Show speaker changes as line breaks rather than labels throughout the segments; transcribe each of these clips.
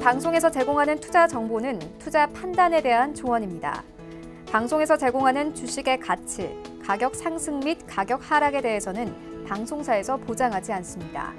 본 방송에서 제공하는 투자 정보는 투자 판단에 대한 조언입니다. 방송에서 제공하는 주식의 가치, 가격 상승 및 가격 하락에 대해서는 방송사에서 보장하지 않습니다.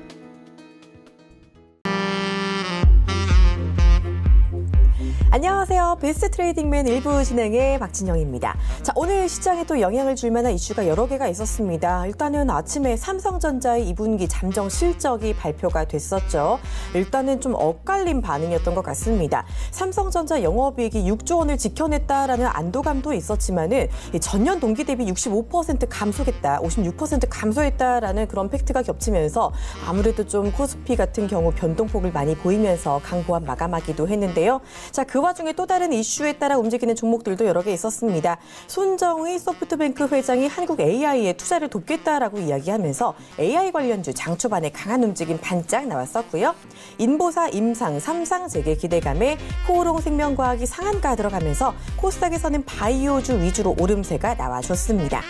안녕하세요. 베스트 트레이딩맨 1부 진행의 박진영입니다. 자, 오늘 시장에 또 영향을 줄 만한 이슈가 여러 개가 있었습니다. 일단은 아침에 삼성전자의 2분기 잠정 실적이 발표가 됐었죠. 일단은 좀 엇갈린 반응이었던 것 같습니다. 삼성전자 영업이익이 6조 원을 지켜냈다라는 안도감도 있었지만은 전년 동기 대비 65% 감소했다, 56% 감소했다라는 그런 팩트가 겹치면서 아무래도 좀 코스피 같은 경우 변동폭을 많이 보이면서 강보합 마감하기도 했는데요. 자, 그 와중에 또 다른 이슈에 따라 움직이는 종목들도 여러 개 있었습니다. 손정의 소프트뱅크 회장이 한국 AI에 투자를 돕겠다라고 이야기하면서 AI 관련주 장 초반에 강한 움직임 반짝 나왔었고요. 인보사, 임상, 삼상재계 기대감에 코오롱생명과학이 상한가 들어가면서 코스닥에서는 바이오주 위주로 오름세가 나와줬습니다.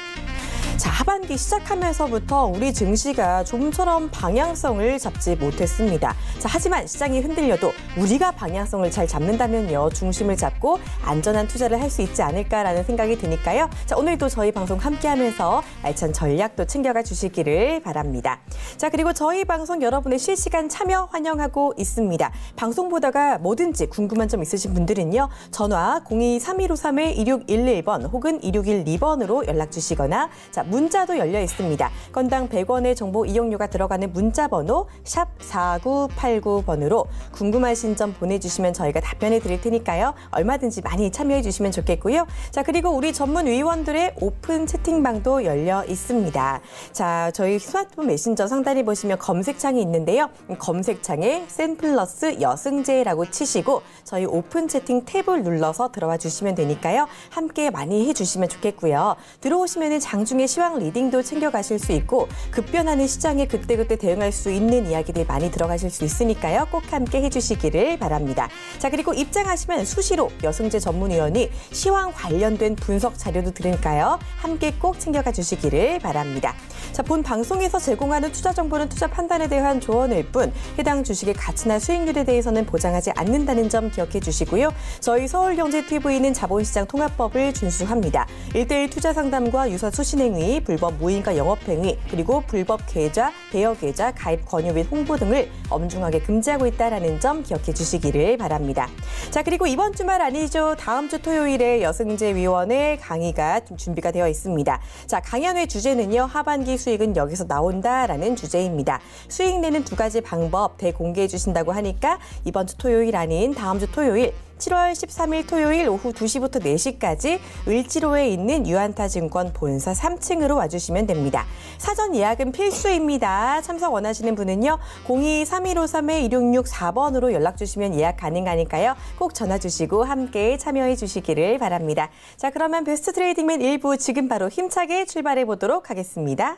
자, 하반기 시작하면서부터 우리 증시가 좀처럼 방향성을 잡지 못했습니다. 자, 하지만 시장이 흔들려도 우리가 방향성을 잘 잡는다면요, 중심을 잡고 안전한 투자를 할 수 있지 않을까라는 생각이 드니까요. 자, 오늘도 저희 방송 함께하면서 알찬 전략도 챙겨가 주시기를 바랍니다. 자, 그리고 저희 방송 여러분의 실시간 참여 환영하고 있습니다. 방송 보다가 뭐든지 궁금한 점 있으신 분들은요, 전화 02-3153-2611번 혹은 2612번으로 연락 주시거나, 자, 문자도 열려 있습니다. 건당 100원의 정보 이용료가 들어가는 문자 번호 샵 4989번으로 궁금하신 점 보내주시면 저희가 답변해 드릴 테니까요. 얼마든지 많이 참여해 주시면 좋겠고요. 자, 그리고 우리 전문 위원들의 오픈 채팅방도 열려 있습니다. 자, 저희 스마트폰 메신저 상단에 보시면 검색창이 있는데요. 검색창에 센플러스 여승재라고 치시고 저희 오픈 채팅 탭을 눌러서 들어와 주시면 되니까요. 함께 많이 해주시면 좋겠고요. 들어오시면 장중에 시황 리딩도 챙겨가실 수 있고 급변하는 시장에 그때그때 대응할 수 있는 이야기들 많이 들어가실 수 있으니까요. 꼭 함께 해주시기를 바랍니다. 자, 그리고 입장하시면 수시로 여승재 전문위원이 시황 관련된 분석 자료도 들으니까요. 함께 꼭 챙겨가 주시기를 바랍니다. 자, 본 방송에서 제공하는 투자 정보는 투자 판단에 대한 조언일 뿐 해당 주식의 가치나 수익률에 대해서는 보장하지 않는다는 점 기억해 주시고요. 저희 서울경제TV는 자본시장 통합법을 준수합니다. 1:1 투자 상담과 유사 수신행위, 불법 무인가 영업행위, 그리고 불법 계좌, 대여 계좌, 가입 권유 및 홍보 등을 엄중하게 금지하고 있다는 점 기억해 주시기를 바랍니다. 자, 그리고 이번 주말 아니죠. 다음 주 토요일에 여승재 위원의 강의가 좀 준비가 되어 있습니다. 자, 강연의 주제는요, 하반기 수익은 여기서 나온다라는 주제입니다. 수익 내는 두 가지 방법 대공개해 주신다고 하니까 이번 주 토요일 아닌 다음 주 토요일 7월 13일 토요일 오후 2시부터 4시까지 을지로에 있는 유안타증권 본사 3층으로 와주시면 됩니다. 사전 예약은 필수입니다. 참석 원하시는 분은요, 02-3153-2664번으로 연락 주시면 예약 가능하니까요. 꼭 전화 주시고 함께 참여해 주시기를 바랍니다. 자, 그러면 베스트 트레이딩맨 1부 지금 바로 힘차게 출발해 보도록 하겠습니다.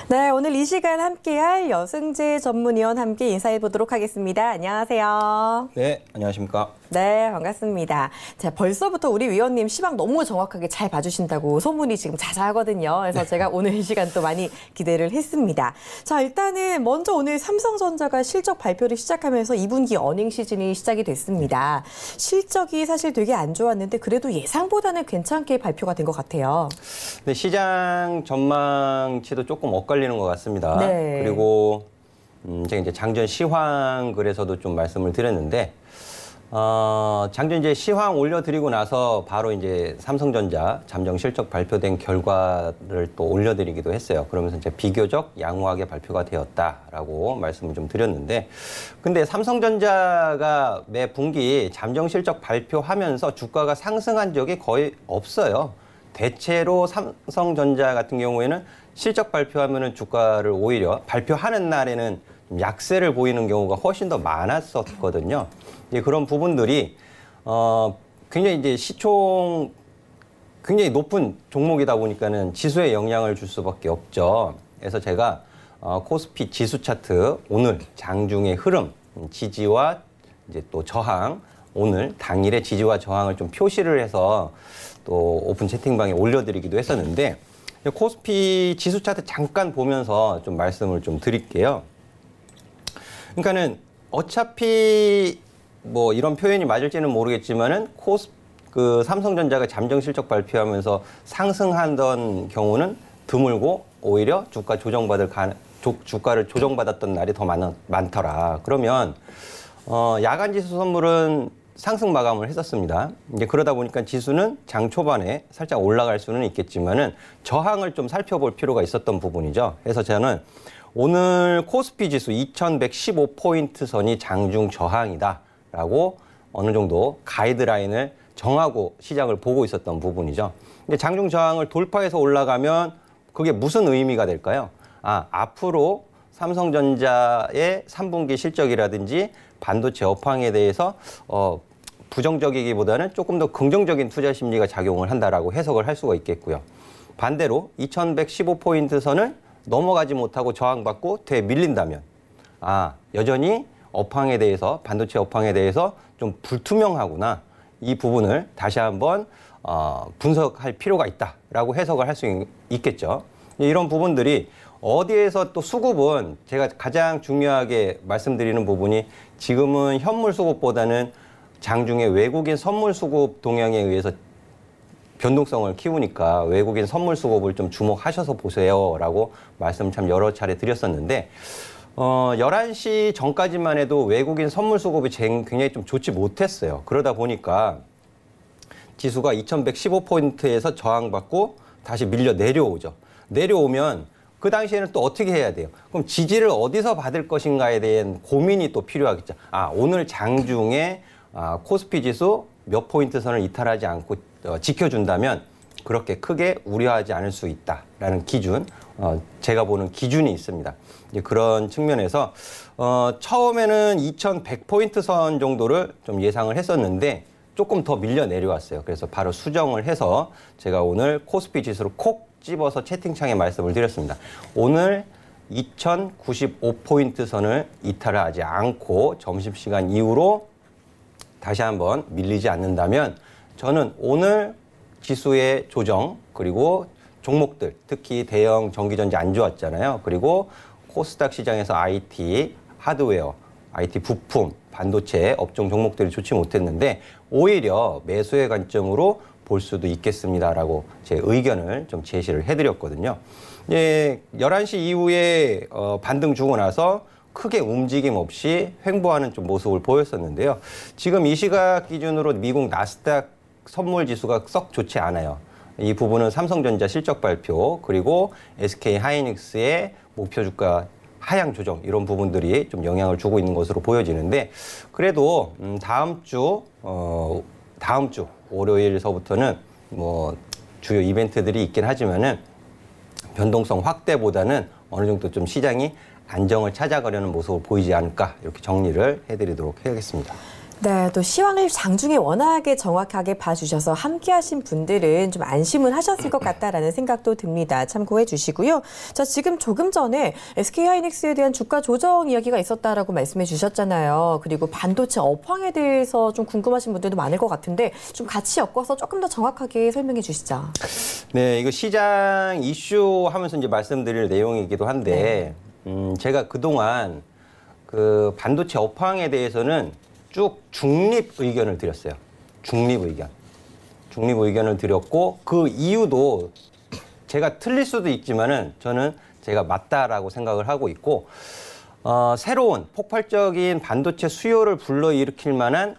네, 오늘 이 시간 함께할 여승재 전문위원 함께 인사해보도록 하겠습니다. 안녕하세요.
네, 안녕하십니까.
네, 반갑습니다. 자, 벌써부터 우리 위원님 시황 너무 정확하게 잘 봐주신다고 소문이 지금 자자하거든요. 그래서 제가 오늘 이 시간 또 많이 기대를 했습니다. 자, 일단은 먼저 오늘 삼성전자가 실적 발표를 시작하면서 2분기 어닝 시즌이 시작이 됐습니다. 실적이 사실 되게 안 좋았는데 그래도 예상보다는 괜찮게 발표가 된 것 같아요.
네, 시장 전망치도 조금 엇갈리는 것 같습니다.
네.
그리고 제가 이제 장전 시황 글에서도 좀 말씀을 드렸는데, 장전 이제 시황 올려드리고 나서 바로 이제 삼성전자 잠정 실적 발표된 결과를 또 올려드리기도 했어요. 그러면서 이제 비교적 양호하게 발표가 되었다라고 말씀을 좀 드렸는데, 근데 삼성전자가 매 분기 잠정 실적 발표하면서 주가가 상승한 적이 거의 없어요. 대체로 삼성전자 같은 경우에는 실적 발표하면은 주가를 오히려 발표하는 날에는 좀 약세를 보이는 경우가 훨씬 더 많았었거든요. 이제 그런 부분들이 굉장히 이제 시총 굉장히 높은 종목이다 보니까는 지수에 영향을 줄 수밖에 없죠. 그래서 제가 코스피 지수 차트 오늘 장중의 흐름, 지지와 이제 또 저항, 오늘 당일의 지지와 저항을 좀 표시를 해서 또 오픈 채팅방에 올려드리기도 했었는데 코스피 지수 차트 잠깐 보면서 좀 말씀을 좀 드릴게요. 그러니까는 어차피 뭐 이런 표현이 맞을지는 모르겠지만은 삼성전자가 잠정 실적 발표하면서 상승하던 경우는 드물고 오히려 주가를 조정받았던 날이 더 많더라. 그러면 야간 지수 선물은 상승 마감을 했었습니다. 이제 그러다 보니까 지수는 장 초반에 살짝 올라갈 수는 있겠지만은 저항을 좀 살펴볼 필요가 있었던 부분이죠. 그래서 저는 오늘 코스피 지수 2115포인트 선이 장중 저항이다라고 어느 정도 가이드라인을 정하고 시장을 보고 있었던 부분이죠. 근데 장중 저항을 돌파해서 올라가면 그게 무슨 의미가 될까요? 앞으로 삼성전자의 3분기 실적이라든지 반도체 업황에 대해서 부정적이기보다는 조금 더 긍정적인 투자 심리가 작용을 한다라고 해석을 할 수가 있겠고요. 반대로 2115포인트 선을 넘어가지 못하고 저항받고 되밀린다면 여전히 업황에 대해서 반도체 업황에 대해서 좀 불투명하구나. 이 부분을 다시 한번 분석할 필요가 있다라고 해석을 할 수 있겠죠. 이런 부분들이 어디에서 또 수급은 제가 가장 중요하게 말씀드리는 부분이 지금은 현물 수급보다는 장중에 외국인 선물 수급 동향에 의해서 변동성을 키우니까 외국인 선물 수급을 좀 주목하셔서 보세요라고 말씀 참 여러 차례 드렸었는데 11시 전까지만 해도 외국인 선물 수급이 굉장히 좀 좋지 못했어요. 그러다 보니까 지수가 2115포인트에서 저항받고 다시 밀려 내려오죠. 내려오면 그 당시에는 또 어떻게 해야 돼요? 그럼 지지를 어디서 받을 것인가에 대한 고민이 또 필요하겠죠. 오늘 장중에 코스피 지수 몇 포인트 선을 이탈하지 않고 지켜준다면 그렇게 크게 우려하지 않을 수 있다라는 기준, 제가 보는 기준이 있습니다. 이제 그런 측면에서 처음에는 2100포인트 선 정도를 좀 예상을 했었는데 조금 더 밀려 내려왔어요. 그래서 바로 수정을 해서 제가 오늘 코스피 지수를 콕 집어서 채팅창에 말씀을 드렸습니다. 오늘 2095포인트 선을 이탈하지 않고 점심시간 이후로 다시 한번 밀리지 않는다면 저는 오늘 지수의 조정 그리고 종목들 특히 대형 전기전지 안 좋았잖아요. 그리고 코스닥 시장에서 IT, 하드웨어, IT 부품, 반도체 업종 종목들이 좋지 못했는데 오히려 매수의 관점으로 볼 수도 있겠습니다라고 제 의견을 좀 제시를 해드렸거든요. 11시 이후에 반등 주고 나서 크게 움직임 없이 횡보하는 좀 모습을 보였었는데요. 지금 이 시각 기준으로 미국 나스닥 선물 지수가 썩 좋지 않아요. 이 부분은 삼성전자 실적 발표 그리고 SK 하이닉스의 목표 주가 하향 조정 이런 부분들이 좀 영향을 주고 있는 것으로 보여지는데 그래도 다음 주 월요일서부터는 뭐 주요 이벤트들이 있긴 하지만은 변동성 확대보다는 어느 정도 좀 시장이 안정을 찾아가려는 모습을 보이지 않을까 이렇게 정리를 해드리도록 하겠습니다.
네, 또 시황을 장중에 워낙에 정확하게 봐주셔서 함께하신 분들은 좀 안심을 하셨을 것 같다라는 생각도 듭니다. 참고해 주시고요. 자, 지금 조금 전에 SK하이닉스에 대한 주가 조정 이야기가 있었다라고 말씀해 주셨잖아요. 그리고 반도체 업황에 대해서 좀 궁금하신 분들도 많을 것 같은데 좀 같이 엮어서 조금 더 정확하게 설명해 주시죠.
네, 이거 시장 이슈 하면서 이제 말씀드릴 내용이기도 한데 제가 그동안 그 반도체 업황에 대해서는 쭉 중립 의견을 드렸어요. 중립 의견을 드렸고 그 이유도 제가 틀릴 수도 있지만은 저는 제가 맞다라고 생각을 하고 있고 새로운 폭발적인 반도체 수요를 불러일으킬 만한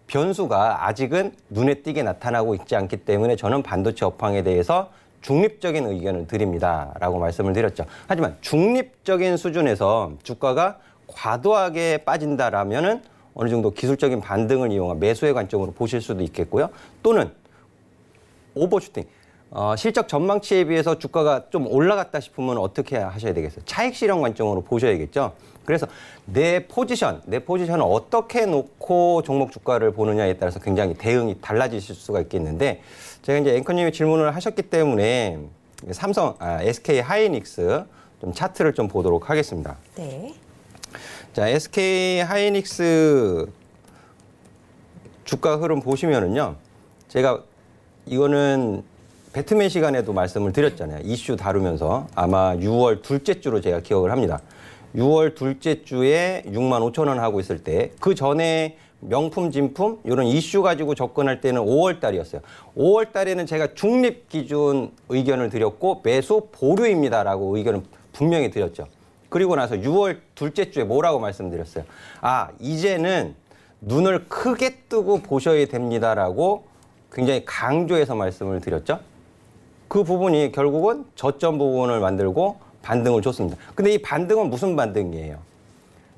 변수가 아직은 눈에 띄게 나타나고 있지 않기 때문에 저는 반도체 업황에 대해서 중립적인 의견을 드립니다라고 말씀을 드렸죠. 하지만 중립적인 수준에서 주가가 과도하게 빠진다라면은 어느 정도 기술적인 반등을 이용한 매수의 관점으로 보실 수도 있겠고요. 또는 오버슈팅, 실적 전망치에 비해서 주가가 좀 올라갔다 싶으면 어떻게 하셔야 되겠어요? 차익 실현 관점으로 보셔야겠죠. 그래서 내 포지션을 어떻게 놓고 종목 주가를 보느냐에 따라서 굉장히 대응이 달라지실 수가 있겠는데 제가 이제 앵커님이 질문을 하셨기 때문에 SK 하이닉스 좀 차트를 좀 보도록 하겠습니다.
네.
자, SK 하이닉스 주가 흐름 보시면은요. 제가 이거는 배트맨 시간에도 말씀을 드렸잖아요. 이슈 다루면서 아마 6월 둘째 주로 제가 기억을 합니다. 6월 둘째 주에 65,000원 하고 있을 때 그 전에 명품, 진품 이런 이슈 가지고 접근할 때는 5월 달이었어요. 5월 달에는 제가 중립 기준 의견을 드렸고 매수 보류입니다라고 의견을 분명히 드렸죠. 그리고 나서 6월 둘째 주에 뭐라고 말씀드렸어요. 아, 이제는 눈을 크게 뜨고 보셔야 됩니다라고 굉장히 강조해서 말씀을 드렸죠. 그 부분이 결국은 저점 부분을 만들고 반등을 줬습니다. 근데 이 반등은 무슨 반등이에요?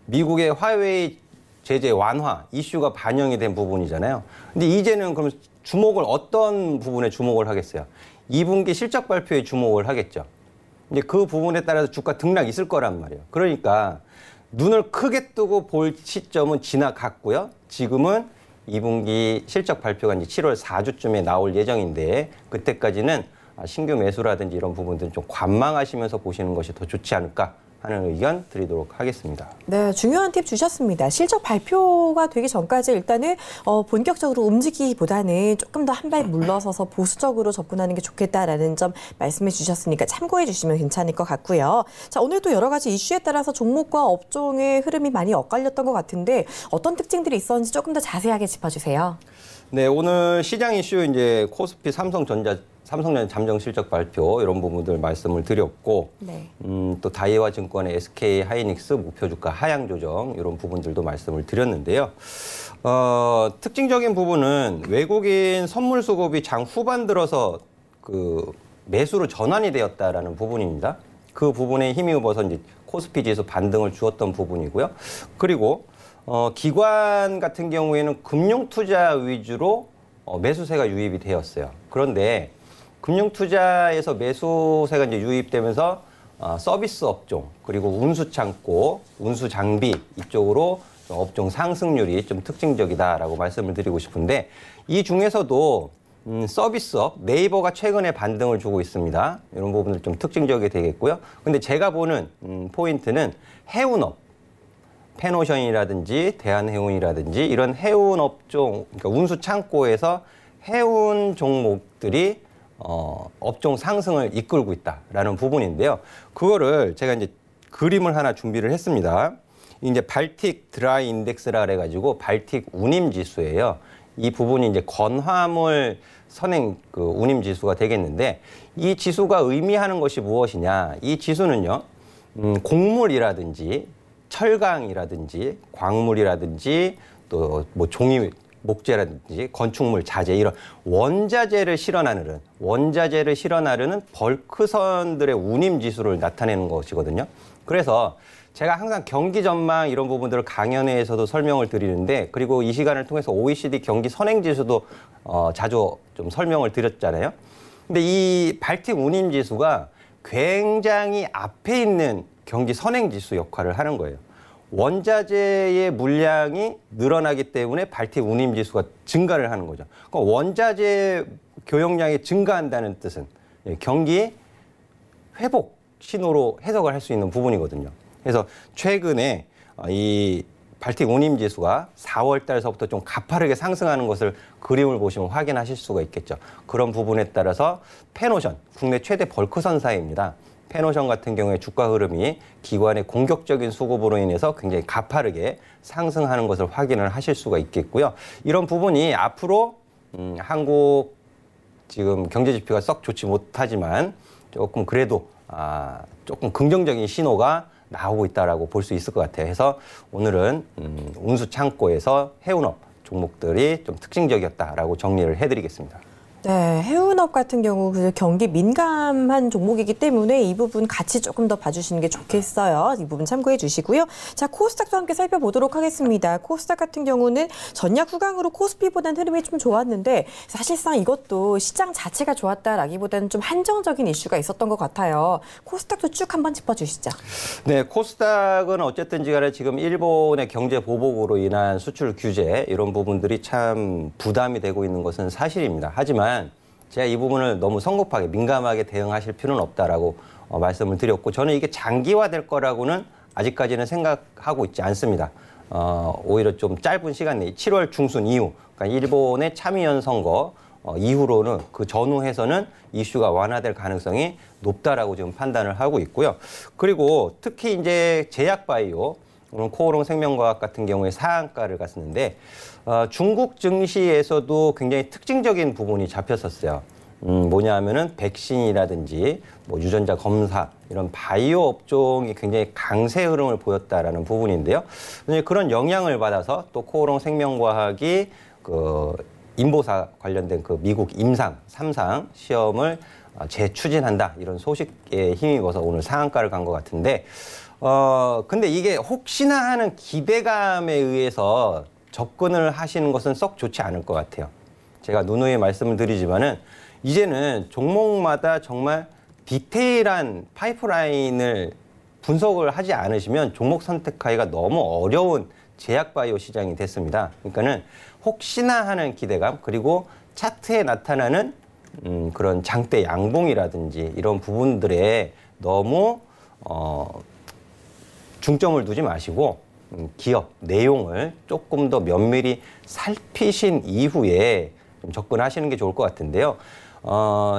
미국의 화웨이 제재 완화 이슈가 반영이 된 부분이잖아요. 근데 이제는 그럼 주목을 어떤 부분에 주목을 하겠어요? 2분기 실적 발표에 주목을 하겠죠. 이제 그 부분에 따라서 주가 등락 있을 거란 말이에요. 그러니까 눈을 크게 뜨고 볼 시점은 지나갔고요. 지금은 2분기 실적 발표가 이제 7월 4주쯤에 나올 예정인데 그때까지는 신규 매수라든지 이런 부분들은 좀 관망하시면서 보시는 것이 더 좋지 않을까 하는 의견 드리도록 하겠습니다.
네, 중요한 팁 주셨습니다. 실적 발표가 되기 전까지 일단은 본격적으로 움직이기보다는 조금 더 한 발 물러서서 보수적으로 접근하는 게 좋겠다라는 점 말씀해 주셨으니까 참고해 주시면 괜찮을 것 같고요. 자, 오늘 또 여러 가지 이슈에 따라서 종목과 업종의 흐름이 많이 엇갈렸던 것 같은데 어떤 특징들이 있었는지 조금 더 자세하게 짚어주세요.
네, 오늘 시장 이슈 이제 코스피 삼성전자 잠정 실적 발표 이런 부분들 말씀을 드렸고
네.
또 다이와 증권의 SK 하이닉스 목표 주가 하향 조정 이런 부분들도 말씀을 드렸는데요. 특징적인 부분은 외국인 선물 수급이 장 후반 들어서 그 매수로 전환이 되었다라는 부분입니다. 그 부분에 힘이 입어서 이제 코스피 지수 반등을 주었던 부분이고요. 그리고 기관 같은 경우에는 금융 투자 위주로 매수세가 유입이 되었어요. 그런데 금융 투자에서 매수세가 이제 유입되면서 서비스 업종 그리고 운수 창고, 운수 장비 이쪽으로 업종 상승률이 좀 특징적이다라고 말씀을 드리고 싶은데 이 중에서도 서비스업 네이버가 최근에 반등을 주고 있습니다. 이런 부분들 좀 특징적이 되겠고요. 근데 제가 보는 포인트는 해운업, 페노션이라든지 대한해운이라든지 이런 해운 업종, 그러니까 운수 창고에서 해운 종목들이 업종 상승을 이끌고 있다라는 부분인데요. 그거를 제가 이제 그림을 하나 준비를 했습니다. 이제 발틱 드라이 인덱스라 그래가지고 발틱 운임 지수예요. 이 부분이 이제 건화물 선행 그 운임 지수가 되겠는데 이 지수가 의미하는 것이 무엇이냐? 이 지수는요, 곡물이라든지 철강이라든지 광물이라든지 또 뭐 종이 목재라든지 건축물, 자재 이런 원자재를 실어나르는 벌크선들의 운임 지수를 나타내는 것이거든요. 그래서 제가 항상 경기 전망 이런 부분들을 강연회에서도 설명을 드리는데 그리고 이 시간을 통해서 OECD 경기 선행 지수도 자주 좀 설명을 드렸잖아요. 근데 이 발틱 운임 지수가 굉장히 앞에 있는 경기 선행 지수 역할을 하는 거예요. 원자재의 물량이 늘어나기 때문에 발틱 운임 지수가 증가를 하는 거죠. 그러니까 원자재 교역량이 증가한다는 뜻은 경기 회복 신호로 해석을 할 수 있는 부분이거든요. 그래서 최근에 이 발틱 운임 지수가 4월 달서부터 좀 가파르게 상승하는 것을 그림을 보시면 확인하실 수가 있겠죠. 그런 부분에 따라서 페노션, 국내 최대 벌크선사입니다. 페노션 같은 경우에 주가 흐름이 기관의 공격적인 수급으로 인해서 굉장히 가파르게 상승하는 것을 확인을 하실 수가 있겠고요. 이런 부분이 앞으로 한국 지금 경제 지표가 썩 좋지 못하지만 조금 그래도 조금 긍정적인 신호가 나오고 있다라고 볼 수 있을 것 같아요. 그래서 오늘은 운수 창고에서 해운업 종목들이 좀 특징적이었다라고 정리를 해드리겠습니다.
네, 해운업 같은 경우 그 경기 민감한 종목이기 때문에 이 부분 같이 조금 더 봐주시는 게 좋겠어요. 이 부분 참고해 주시고요. 자, 코스닥도 함께 살펴보도록 하겠습니다. 코스닥 같은 경우는 전략 후강으로 코스피보다는 흐름이 좀 좋았는데 사실상 이것도 시장 자체가 좋았다라기보다는 좀 한정적인 이슈가 있었던 것 같아요. 코스닥도 쭉 한번 짚어주시죠.
네, 코스닥은 어쨌든지 간에 지금 일본의 경제 보복으로 인한 수출 규제 이런 부분들이 참 부담이 되고 있는 것은 사실입니다. 하지만 제가 이 부분을 너무 성급하게 민감하게 대응하실 필요는 없다라고 말씀을 드렸고 저는 이게 장기화될 거라고는 아직까지는 생각하고 있지 않습니다. 오히려 좀 짧은 시간 내에 7월 중순 이후, 그러니까 일본의 참의원 선거 이후로는 그 전후해서는 이슈가 완화될 가능성이 높다라고 지금 판단을 하고 있고요. 그리고 특히 이제 제약바이오, 코오롱 생명과학 같은 경우에 상한가를 갔었는데 중국 증시에서도 굉장히 특징적인 부분이 잡혔었어요. 뭐냐 하면은 백신이라든지 뭐 유전자 검사 이런 바이오 업종이 굉장히 강세 흐름을 보였다라는 부분인데요. 그런 영향을 받아서 또 코오롱 생명과학이 그 인보사 관련된 그 미국 임상 3상 시험을 재추진한다 이런 소식에 힘입어서 오늘 상한가를 간 것 같은데 근데 이게 혹시나 하는 기대감에 의해서 접근을 하시는 것은 썩 좋지 않을 것 같아요. 제가 누누이 말씀을 드리지만은 이제는 종목마다 정말 디테일한 파이프라인을 분석을 하지 않으시면 종목 선택하기가 너무 어려운 제약바이오 시장이 됐습니다. 그러니까는 혹시나 하는 기대감 그리고 차트에 나타나는 그런 장대 양봉이라든지 이런 부분들에 너무 중점을 두지 마시고 기업 내용을 조금 더 면밀히 살피신 이후에 좀 접근하시는 게 좋을 것 같은데요.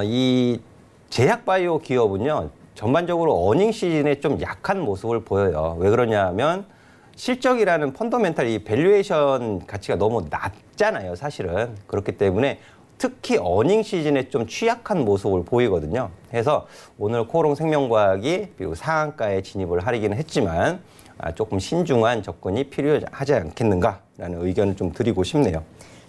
이 제약바이오 기업은요, 전반적으로 어닝 시즌에 좀 약한 모습을 보여요. 왜 그러냐면 실적이라는 펀더멘탈 이 밸류에이션 가치가 너무 낮잖아요, 사실은. 그렇기 때문에 특히 어닝 시즌에 좀 취약한 모습을 보이거든요. 그래서 오늘 코오롱 생명과학이 비록 상한가에 진입을 하기는 했지만 조금 신중한 접근이 필요하지 않겠는가라는 의견을 좀 드리고 싶네요.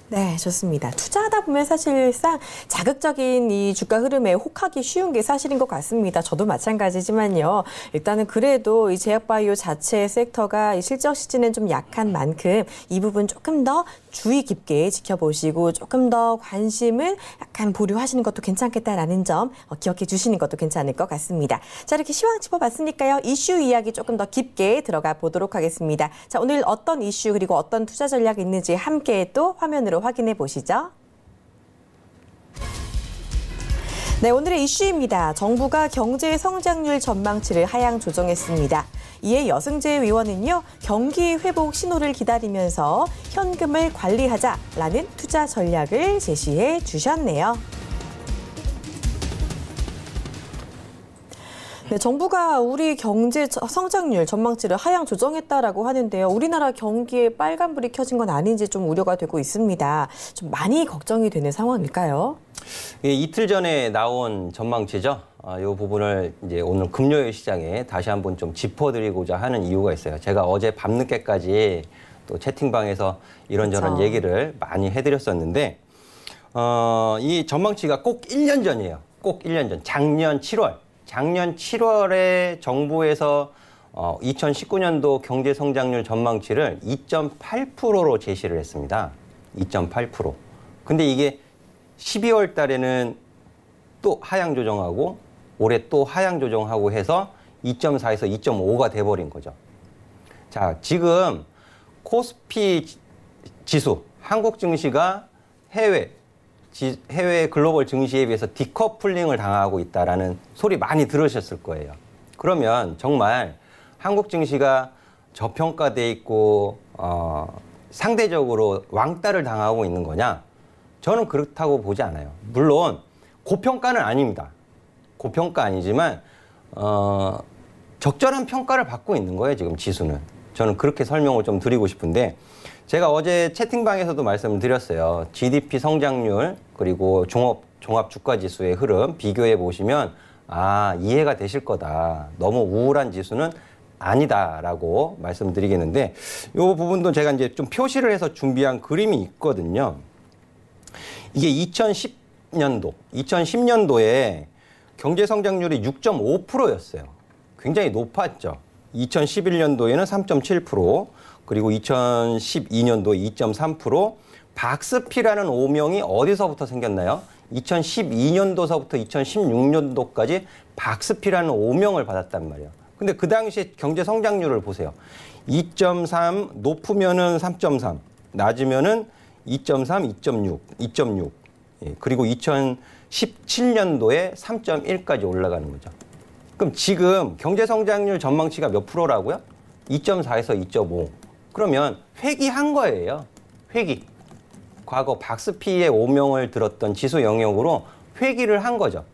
네, 좋습니다. 투자하다 보면 사실상 자극적인 이 주가 흐름에 혹하기 쉬운 게 사실인 것 같습니다. 저도 마찬가지지만요. 일단은 그래도 이 제약바이오 자체 섹터가 이 실적 시즌은 좀 약한 만큼 이 부분 조금 더 주의 깊게 지켜보시고 조금 더 관심을 약간 보류하시는 것도 괜찮겠다라는 점 기억해 주시는 것도 괜찮을 것 같습니다. 자, 이렇게 시황 짚어봤으니까요. 이슈 이야기 조금 더 깊게 들어가 보도록 하겠습니다. 자, 오늘 어떤 이슈 그리고 어떤 투자 전략이 있는지 함께 또 화면으로 확인해 보시죠. 네, 오늘의 이슈입니다. 정부가 경제 성장률 전망치를 하향 조정했습니다. 이에 여승재 의원은요, 경기 회복 신호를 기다리면서 현금을 관리하자라는 투자 전략을 제시해 주셨네요. 네, 정부가 우리 경제 성장률 전망치를 하향 조정했다라고 하는데요. 우리나라 경기에 빨간불이 켜진 건 아닌지 좀 우려가 되고 있습니다. 좀 많이 걱정이 되는 상황일까요?
예, 이틀 전에 나온 전망치죠. 이 부분을 이제 오늘 금요일 시장에 다시 한번 좀 짚어드리고자 하는 이유가 있어요. 제가 어제 밤늦게까지 또 채팅방에서 이런저런
그렇죠.
얘기를 많이 해드렸었는데 이 전망치가 꼭 1년 전이에요. 꼭 1년 전. 작년 7월에 정부에서 2019년도 경제 성장률 전망치를 2.8%로 제시를 했습니다. 2.8%. 근데 이게 12월 달에는 또 하향 조정하고 올해 또 하향 조정하고 해서 2.4에서 2.5가 돼버린 거죠. 자, 지금 코스피 지수, 한국 증시가 해외 글로벌 증시에 비해서 디커플링을 당하고 있다라는 소리 많이 들으셨을 거예요. 그러면 정말 한국 증시가 저평가돼 있고 상대적으로 왕따를 당하고 있는 거냐? 저는 그렇다고 보지 않아요. 물론 고평가는 아닙니다. 고평가 아니지만 적절한 평가를 받고 있는 거예요, 지금 지수는. 저는 그렇게 설명을 좀 드리고 싶은데 제가 어제 채팅방에서도 말씀을 드렸어요. GDP 성장률 그리고 종합 주가 지수의 흐름 비교해 보시면 이해가 되실 거다. 너무 우울한 지수는 아니다라고 말씀드리겠는데 이 부분도 제가 이제 좀 표시를 해서 준비한 그림이 있거든요. 이게 2010년도에 경제 성장률이 6.5%였어요. 굉장히 높았죠. 2011년도에는 3.7%, 그리고 2012년도에 2.3%, 박스피라는 오명이 어디서부터 생겼나요? 2012년도서부터 2016년도까지 박스피라는 오명을 받았단 말이에요. 근데 그 당시에 경제 성장률을 보세요. 2.3 높으면은 3.3, 낮으면은 2.3, 2.6. 예, 그리고 2017년도에 3.1까지 올라가는 거죠. 그럼 지금 경제 성장률 전망치가 몇 프로라고요? 2.4에서 2.5. 그러면 회귀한 거예요. 회귀. 과거 박스피의 오명을 들었던 지수 영역으로 회귀를 한 거죠.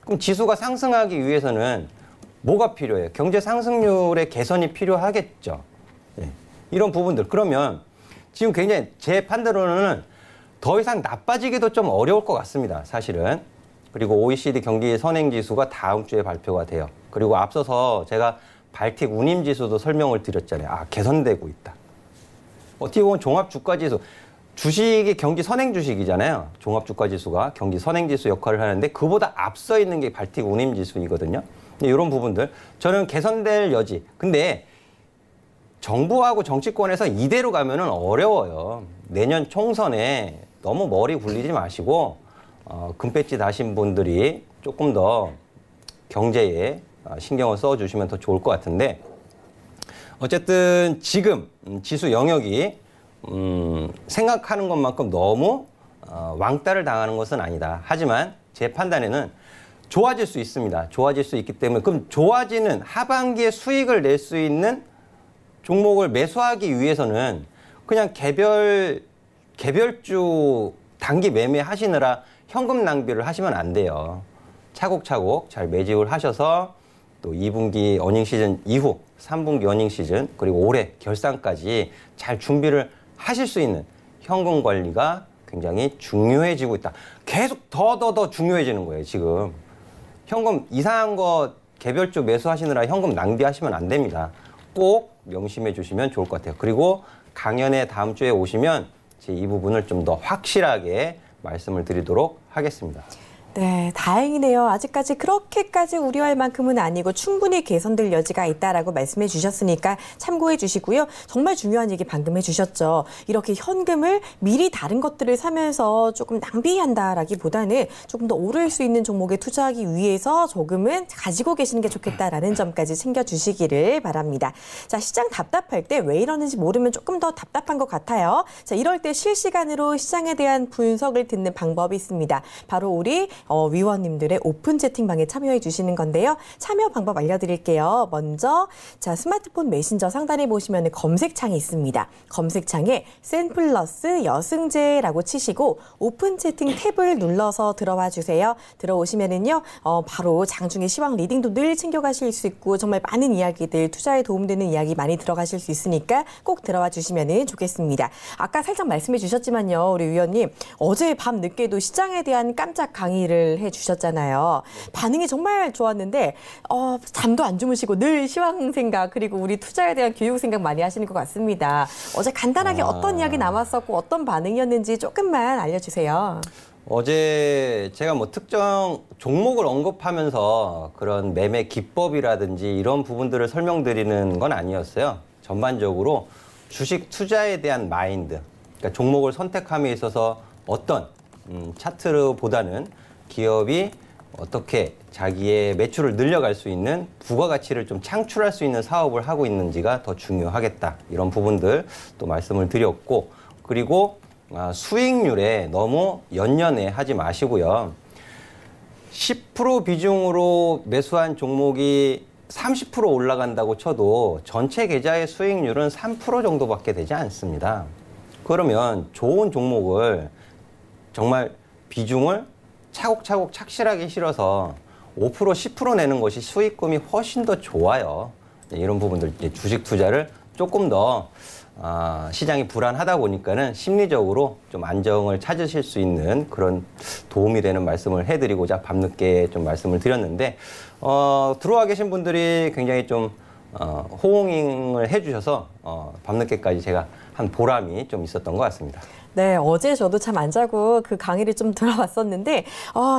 그럼 지수가 상승하기 위해서는 뭐가 필요해요? 경제 상승률의 개선이 필요하겠죠. 네. 이런 부분들. 그러면 지금 굉장히 제 판단으로는 더 이상 나빠지기도 좀 어려울 것 같습니다. 사실은. 그리고 OECD 경기 선행지수가 다음 주에 발표가 돼요. 그리고 앞서서 제가 발틱 운임지수도 설명을 드렸잖아요. 아, 개선되고 있다. 어떻게 보면 종합주가지수. 주식이 경기 선행 주식이잖아요. 종합주가지수가 경기 선행지수 역할을 하는데 그보다 앞서 있는 게 발틱 운임지수이거든요. 이런 부분들. 저는 개선될 여지. 근데 정부하고 정치권에서 이대로 가면은 어려워요. 내년 총선에 너무 머리 굴리지 마시고 금배지 다신 분들이 조금 더 경제에 신경을 써주시면 더 좋을 것 같은데 어쨌든 지금 지수 영역이 생각하는 것만큼 너무 왕따를 당하는 것은 아니다. 하지만 제 판단에는 좋아질 수 있습니다. 좋아질 수 있기 때문에 그럼 좋아지는 하반기에 수익을 낼 수 있는 종목을 매수하기 위해서는 그냥 개별주 단기 매매하시느라 현금 낭비를 하시면 안 돼요. 차곡차곡 잘 매집을 하셔서 또 2분기 어닝 시즌 이후 3분기 어닝 시즌 그리고 올해 결산까지 잘 준비를 하실 수 있는 현금 관리가 굉장히 중요해지고 있다. 계속 더 중요해지는 거예요, 지금. 현금 이상한 거 개별주 매수하시느라 현금 낭비하시면 안 됩니다. 꼭 명심해 주시면 좋을 것 같아요. 그리고 강연에 다음 주에 오시면 제 이 부분을 좀 더 확실하게 말씀을 드리도록 하겠습니다.
네, 다행이네요. 아직까지 그렇게까지 우려할 만큼은 아니고 충분히 개선될 여지가 있다라고 말씀해 주셨으니까 참고해 주시고요. 정말 중요한 얘기 방금 해 주셨죠. 이렇게 현금을 미리 다른 것들을 사면서 조금 낭비한다라기보다는 조금 더 오를 수 있는 종목에 투자하기 위해서 조금은 가지고 계시는 게 좋겠다라는 점까지 챙겨 주시기를 바랍니다. 자, 시장 답답할 때 왜 이러는지 모르면 조금 더 답답한 것 같아요. 자, 이럴 때 실시간으로 시장에 대한 분석을 듣는 방법이 있습니다. 바로 우리 위원님들의 오픈 채팅방에 참여해 주시는 건데요. 참여 방법 알려드릴게요. 먼저 자 스마트폰 메신저 상단에 보시면 검색창이 있습니다. 검색창에 센플러스 여승재라고 치시고 오픈 채팅 탭을 눌러서 들어와 주세요. 들어오시면은요 바로 장중에 시황 리딩도 늘 챙겨가실 수 있고 정말 많은 이야기들 투자에 도움되는 이야기 많이 들어가실 수 있으니까 꼭 들어와 주시면 좋겠습니다. 아까 살짝 말씀해 주셨지만요. 우리 위원님 어제 밤 늦게도 시장에 대한 깜짝 강의를 해주셨잖아요. 반응이 정말 좋았는데 잠도 안 주무시고 늘 시황 생각 그리고 우리 투자에 대한 교육 생각 많이 하시는 것 같습니다. 어제 간단하게 어떤 이야기 나왔었고 어떤 반응이었는지 조금만 알려주세요.
어제 제가 뭐 특정 종목을 언급하면서 그런 매매 기법이라든지 이런 부분들을 설명드리는 건 아니었어요. 전반적으로 주식 투자에 대한 마인드, 그러니까 종목을 선택함에 있어서 어떤 차트보다는 기업이 어떻게 자기의 매출을 늘려갈 수 있는 부가가치를 좀 창출할 수 있는 사업을 하고 있는지가 더 중요하겠다. 이런 부분들 또 말씀을 드렸고 그리고 수익률에 너무 연연해 하지 마시고요. 10% 비중으로 매수한 종목이 30% 올라간다고 쳐도 전체 계좌의 수익률은 3% 정도밖에 되지 않습니다. 그러면 좋은 종목을 정말 비중을 차곡차곡 착실하게 실어서 5% 10% 내는 것이 수익금이 훨씬 더 좋아요. 이런 부분들 주식 투자를 조금 더 시장이 불안하다 보니까는 심리적으로 좀 안정을 찾으실 수 있는 그런 도움이 되는 말씀을 해드리고자 밤늦게 좀 말씀을 드렸는데 들어와 계신 분들이 굉장히 좀 호응을 해주셔서 밤늦게까지 제가 한 보람이 좀 있었던 것 같습니다.
네, 어제 저도 잠 안 자고 그 강의를 좀 들어봤었는데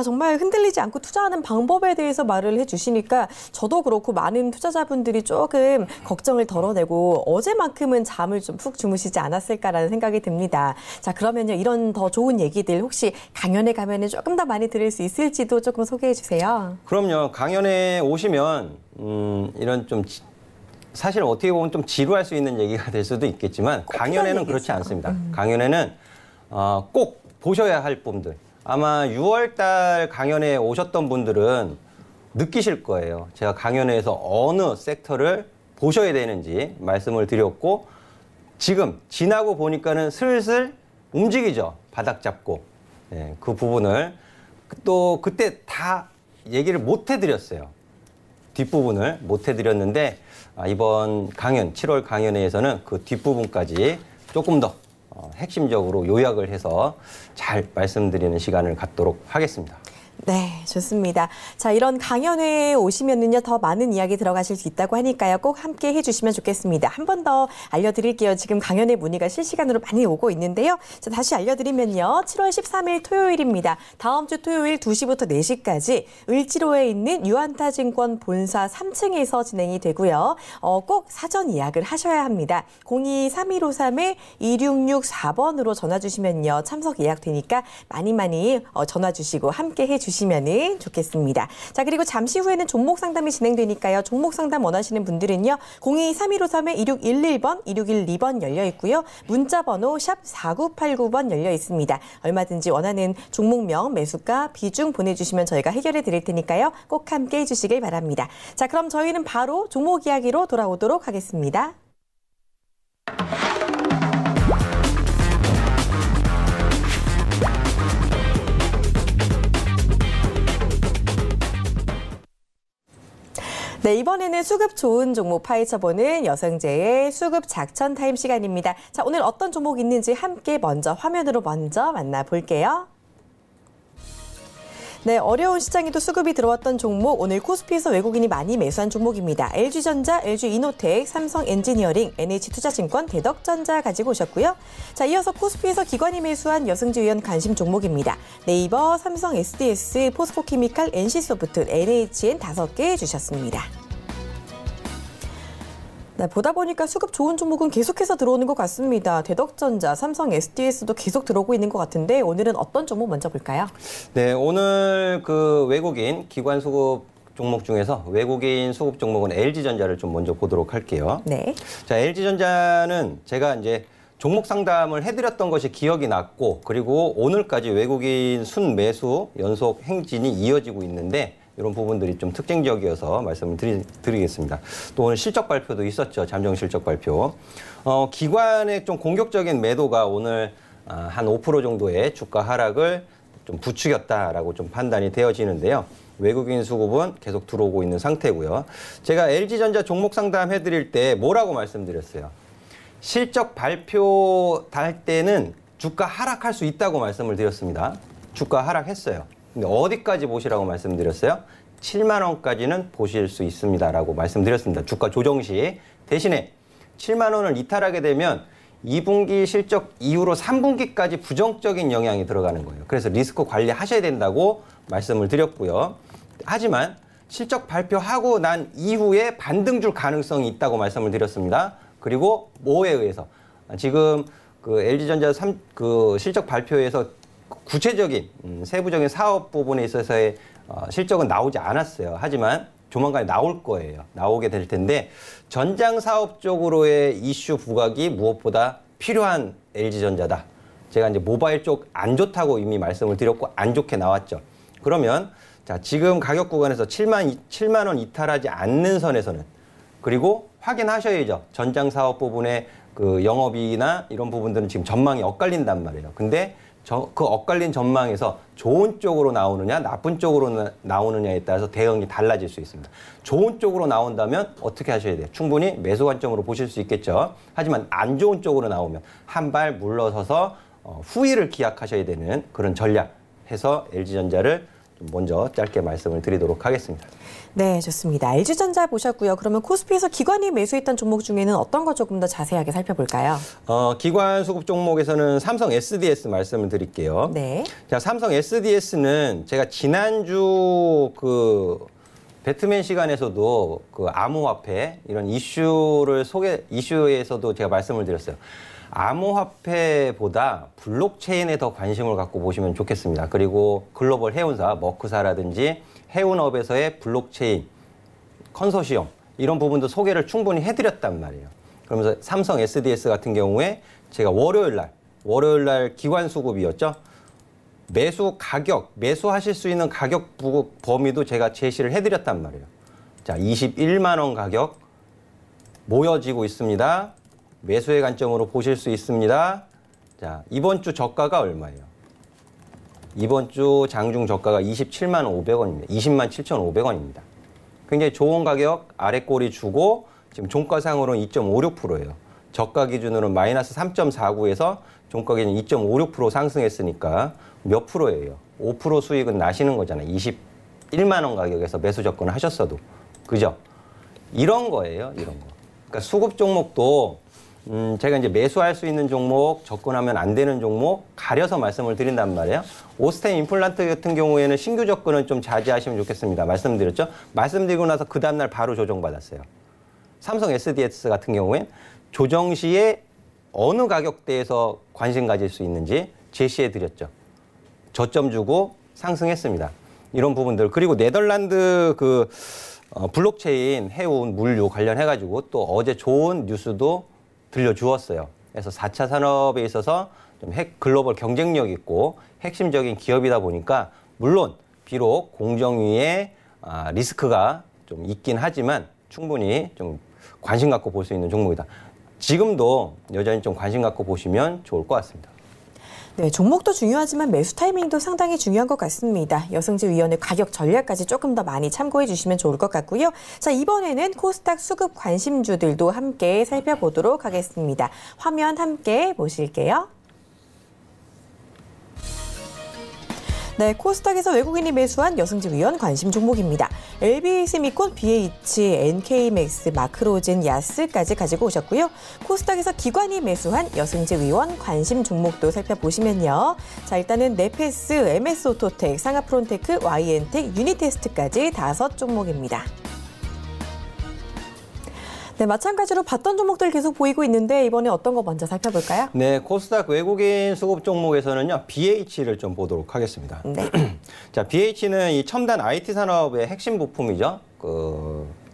정말 흔들리지 않고 투자하는 방법에 대해서 말을 해주시니까 저도 그렇고 많은 투자자분들이 조금 걱정을 덜어내고 어제만큼은 잠을 좀 푹 주무시지 않았을까라는 생각이 듭니다. 자, 그러면요 이런 더 좋은 얘기들 혹시 강연에 가면은 조금 더 많이 들을 수 있을지도 조금 소개해 주세요.
그럼요. 강연에 오시면 이런 좀 사실 어떻게 보면 좀 지루할 수 있는 얘기가 될 수도 있겠지만 강연에는 그렇지 않습니다. 강연에는 꼭 보셔야 할 분들. 아마 6월 달 강연에 오셨던 분들은 느끼실 거예요. 제가 강연에서 어느 섹터를 보셔야 되는지 말씀을 드렸고 지금 지나고 보니까는 슬슬 움직이죠. 바닥 잡고. 예, 그 부분을 또 그때 다 얘기를 못 해드렸어요. 뒷부분을 못 해드렸는데 이번 강연, 7월 강연회에서는 그 뒷부분까지 조금 더 핵심적으로 요약을 해서 잘 말씀드리는 시간을 갖도록 하겠습니다.
네, 좋습니다. 자, 이런 강연회에 오시면은요, 더 많은 이야기 들어가실 수 있다고 하니까요. 꼭 함께 해주시면 좋겠습니다. 한 번 더 알려드릴게요. 지금 강연회 문의가 실시간으로 많이 오고 있는데요. 자, 다시 알려드리면요. 7월 13일 토요일입니다. 다음 주 토요일 2시부터 4시까지 을지로에 있는 유안타증권 본사 3층에서 진행이 되고요. 꼭 사전 예약을 하셔야 합니다. 02-3153-2664번으로 전화 주시면요. 참석 예약되니까 많이 전화 주시고 함께 해주시면 좋겠습니다. 자, 그리고 잠시 후에는 종목 상담이 진행되니까요. 종목 상담 원하시는 분들은요. 02-3153-2611번, 2612번 열려 있고요. 문자 번호 샵 4989번 열려 있습니다. 얼마든지 원하는 종목명, 매수가, 비중 보내주시면 저희가 해결해 드릴 테니까요. 꼭 함께 해주시길 바랍니다. 자, 그럼 저희는 바로 종목 이야기로 돌아오도록 하겠습니다. 네, 이번에는 수급 좋은 종목 파헤쳐보는 여성재의 수급 작전 타임 시간입니다. 자, 오늘 어떤 종목이 있는지 함께 화면으로 만나볼게요. 네, 어려운 시장에도 수급이 들어왔던 종목, 오늘 코스피에서 외국인이 많이 매수한 종목입니다. LG전자, LG이노텍, 삼성엔지니어링, NH투자증권, 대덕전자 가지고 오셨고요. 자, 이어서 코스피에서 기관이 매수한 여승주 의원 관심 종목입니다. 네이버, 삼성 SDS, 포스코케미칼, NC소프트, NHN 5개 주셨습니다. 네, 보다 보니까 수급 좋은 종목은 계속해서 들어오는 것 같습니다. 대덕전자, 삼성 SDS도 계속 들어오고 있는 것 같은데 오늘은 어떤 종목 먼저 볼까요?
네, 오늘 그 외국인 기관 수급 종목 중에서 외국인 수급 종목은 LG전자를 좀 먼저 보도록 할게요.
네.
자, LG전자는 제가 이제 종목 상담을 해드렸던 것이 기억이 났고, 그리고 오늘까지 외국인 순매수 연속 행진이 이어지고 있는데 이런 부분들이 좀 특징적이어서 말씀을 드리겠습니다. 또 오늘 실적 발표도 있었죠. 잠정 실적 발표. 기관의 좀 공격적인 매도가 오늘 한 5% 정도의 주가 하락을 좀 부추겼다라고 좀 판단이 되어지는데요. 외국인 수급은 계속 들어오고 있는 상태고요. 제가 LG전자 종목 상담 해드릴 때 뭐라고 말씀드렸어요? 실적 발표할 때는 주가 하락할 수 있다고 말씀을 드렸습니다. 주가 하락했어요. 근데 어디까지 보시라고 말씀드렸어요? 7만 원까지는 보실 수 있습니다라고 말씀드렸습니다. 주가 조정 시. 대신에 7만 원을 이탈하게 되면 2분기 실적 이후로 3분기까지 부정적인 영향이 들어가는 거예요. 그래서 리스크 관리하셔야 된다고 말씀을 드렸고요. 하지만 실적 발표하고 난 이후에 반등 줄 가능성이 있다고 말씀을 드렸습니다. 그리고 뭐에 의해서? 지금 그 LG전자 실적 발표에서 구체적인 세부적인 사업 부분에 있어서의 실적은 나오지 않았어요. 하지만 조만간 나올 거예요. 나오게 될 텐데 전장 사업 쪽으로의 이슈 부각이 무엇보다 필요한 LG전자다. 제가 이제 모바일 쪽 안 좋다고 이미 말씀을 드렸고 안 좋게 나왔죠. 그러면 자, 지금 가격 구간에서 7만 원 이탈하지 않는 선에서는, 그리고 확인하셔야죠. 전장 사업 부분의 그 영업이익이나 이런 부분들은 지금 전망이 엇갈린단 말이에요. 근데 그 엇갈린 전망에서 좋은 쪽으로 나오느냐 나쁜 쪽으로 나오느냐에 따라서 대응이 달라질 수 있습니다. 좋은 쪽으로 나온다면 어떻게 하셔야 돼요? 충분히 매수 관점으로 보실 수 있겠죠. 하지만 안 좋은 쪽으로 나오면 한 발 물러서서 후위를 기약하셔야 되는 그런 전략해서 LG전자를 좀 먼저 짧게 말씀을 드리도록 하겠습니다.
네, 좋습니다. LG전자 보셨고요. 그러면 코스피에서 기관이 매수했던 종목 중에는 어떤 거 조금 더 자세하게 살펴볼까요?
기관 수급 종목에서는 삼성 SDS 말씀을 드릴게요.
네. 자,
삼성 SDS는 제가 지난주 그 배트맨 시간에서도 그 암호화폐 이런 이슈에서도 제가 말씀을 드렸어요. 암호화폐보다 블록체인에 더 관심을 갖고 보시면 좋겠습니다. 그리고 글로벌 해운사, 머크사라든지 해운업에서의 블록체인, 컨소시엄 이런 부분도 소개를 충분히 해드렸단 말이에요. 그러면서 삼성 SDS 같은 경우에 제가 월요일 날 기관 수급이었죠. 매수하실 수 있는 가격 범위도 제가 제시를 해드렸단 말이에요. 자, 21만 원 가격 모여지고 있습니다. 매수의 관점으로 보실 수 있습니다. 자, 이번 주 저가가 얼마예요? 이번 주 장중 저가가 27만 500원입니다. 20만 7,500원입니다. 굉장히 좋은 가격 아래 꼬리 주고 지금 종가상으로는 2.56%예요. 저가 기준으로는 마이너스 3.49에서 종가 기준 2.56% 상승했으니까 몇 프로예요? 5% 수익은 나시는 거잖아요. 21만 원 가격에서 매수 접근을 하셨어도. 그죠? 이런 거예요. 이런 거. 그러니까 수급 종목도 제가 이제 매수할 수 있는 종목, 접근하면 안 되는 종목 가려서 말씀을 드린단 말이에요. 오스템 임플란트 같은 경우에는 신규 접근은 좀 자제하시면 좋겠습니다. 말씀드렸죠? 말씀드리고 나서 그 다음날 바로 조정받았어요. 삼성 SDS 같은 경우엔 조정 시에 어느 가격대에서 관심 가질 수 있는지 제시해 드렸죠. 저점 주고 상승했습니다. 이런 부분들. 그리고 네덜란드 블록체인 해운 물류 관련해가지고 또 어제 좋은 뉴스도 들려주었어요. 그래서 4차 산업에 있어서 좀 글로벌 경쟁력 있고 핵심적인 기업이다 보니까 물론 비록 공정위에 리스크가 좀 있긴 하지만 충분히 좀 관심 갖고 볼 수 있는 종목이다. 지금도 여전히 좀 관심 갖고 보시면 좋을 것 같습니다.
네, 종목도 중요하지만 매수 타이밍도 상당히 중요한 것 같습니다. 여승지위원회 가격 전략까지 조금 더 많이 참고해 주시면 좋을 것 같고요. 자, 이번에는 코스닥 수급 관심주들도 함께 살펴보도록 하겠습니다. 화면 함께 보실게요. 네, 코스닥에서 외국인이 매수한 여승지위원 관심 종목입니다. LB세미콘, BH, NK맥스, 마크로젠, 야스까지 가지고 오셨고요. 코스닥에서 기관이 매수한 여승지위원 관심 종목도 살펴보시면요. 자, 일단은 네페스, MS오토텍, 상하프론테크, YN텍, 유니테스트까지 5종목입니다. 네, 마찬가지로 봤던 종목들 계속 보이고 있는데 이번에 어떤 거 먼저 살펴볼까요?
네, 코스닥 외국인 수급 종목에서는요, BH를 좀 보도록 하겠습니다.
네.
자, BH는 이 첨단 IT 산업의 핵심 부품이죠.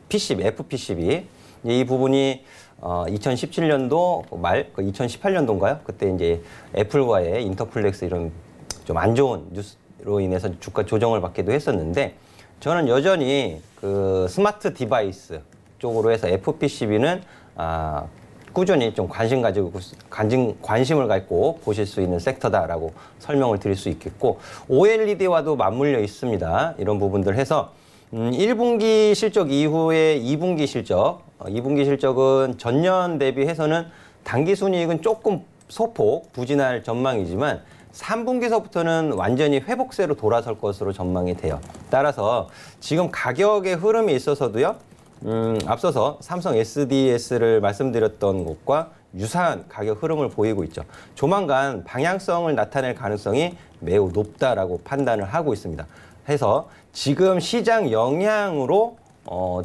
PCB, FPCB. 이 부분이 2017년도 말, 2018년도인가요? 그때 이제 애플과의 인터플렉스 이런 좀 안 좋은 뉴스로 인해서 주가 조정을 받기도 했었는데, 저는 여전히 스마트 디바이스 쪽으로 해서 FPCB는 꾸준히 좀 관심을 갖고 보실 수 있는 섹터다라고 설명을 드릴 수 있겠고, OLED와도 맞물려 있습니다. 이런 부분들 해서 1분기 실적 이후에 2분기 실적, 2분기 실적은 전년 대비해서는 당기순이익은 조금 소폭 부진할 전망이지만 3분기서부터는 완전히 회복세로 돌아설 것으로 전망이 돼요. 따라서 지금 가격의 흐름에 있어서도요, 앞서서 삼성 SDS를 말씀드렸던 것과 유사한 가격 흐름을 보이고 있죠. 조만간 방향성을 나타낼 가능성이 매우 높다라고 판단을 하고 있습니다. 해서 지금 시장 영향으로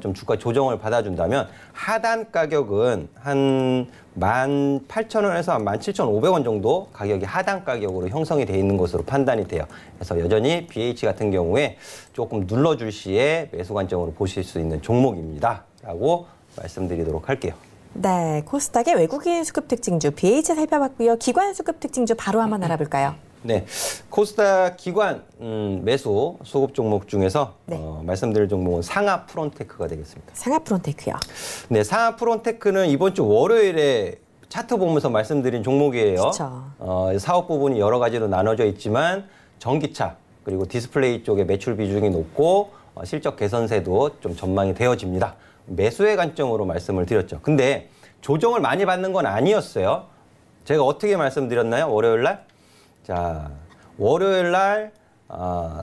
좀 주가 조정을 받아준다면 하단 가격은 한 18,000원에서 한 17,500원 정도 가격이 하단 가격으로 형성이 돼 있는 것으로 판단이 돼요. 그래서 여전히 BH 같은 경우에 조금 눌러줄 시에 매수 관점으로 보실 수 있는 종목입니다. 라고 말씀드리도록 할게요.
네, 코스닥의 외국인 수급 특징주 BH 살펴봤고요. 기관 수급 특징주 바로 한번 알아볼까요?
네, 코스닥 기관 매수 수급 종목 중에서
네.
말씀드릴 종목은 상하프론테크가 되겠습니다.
상하프론테크요.
네, 상하프론테크는 이번 주 월요일에 차트 보면서 말씀드린 종목이에요.
그렇죠.
사업 부분이 여러 가지로 나눠져 있지만 전기차 그리고 디스플레이 쪽에 매출 비중이 높고 실적 개선세도 좀 전망이 되어집니다. 매수의 관점으로 말씀을 드렸죠. 근데 조정을 많이 받는 건 아니었어요. 제가 어떻게 말씀드렸나요? 월요일 날? 자, 월요일 날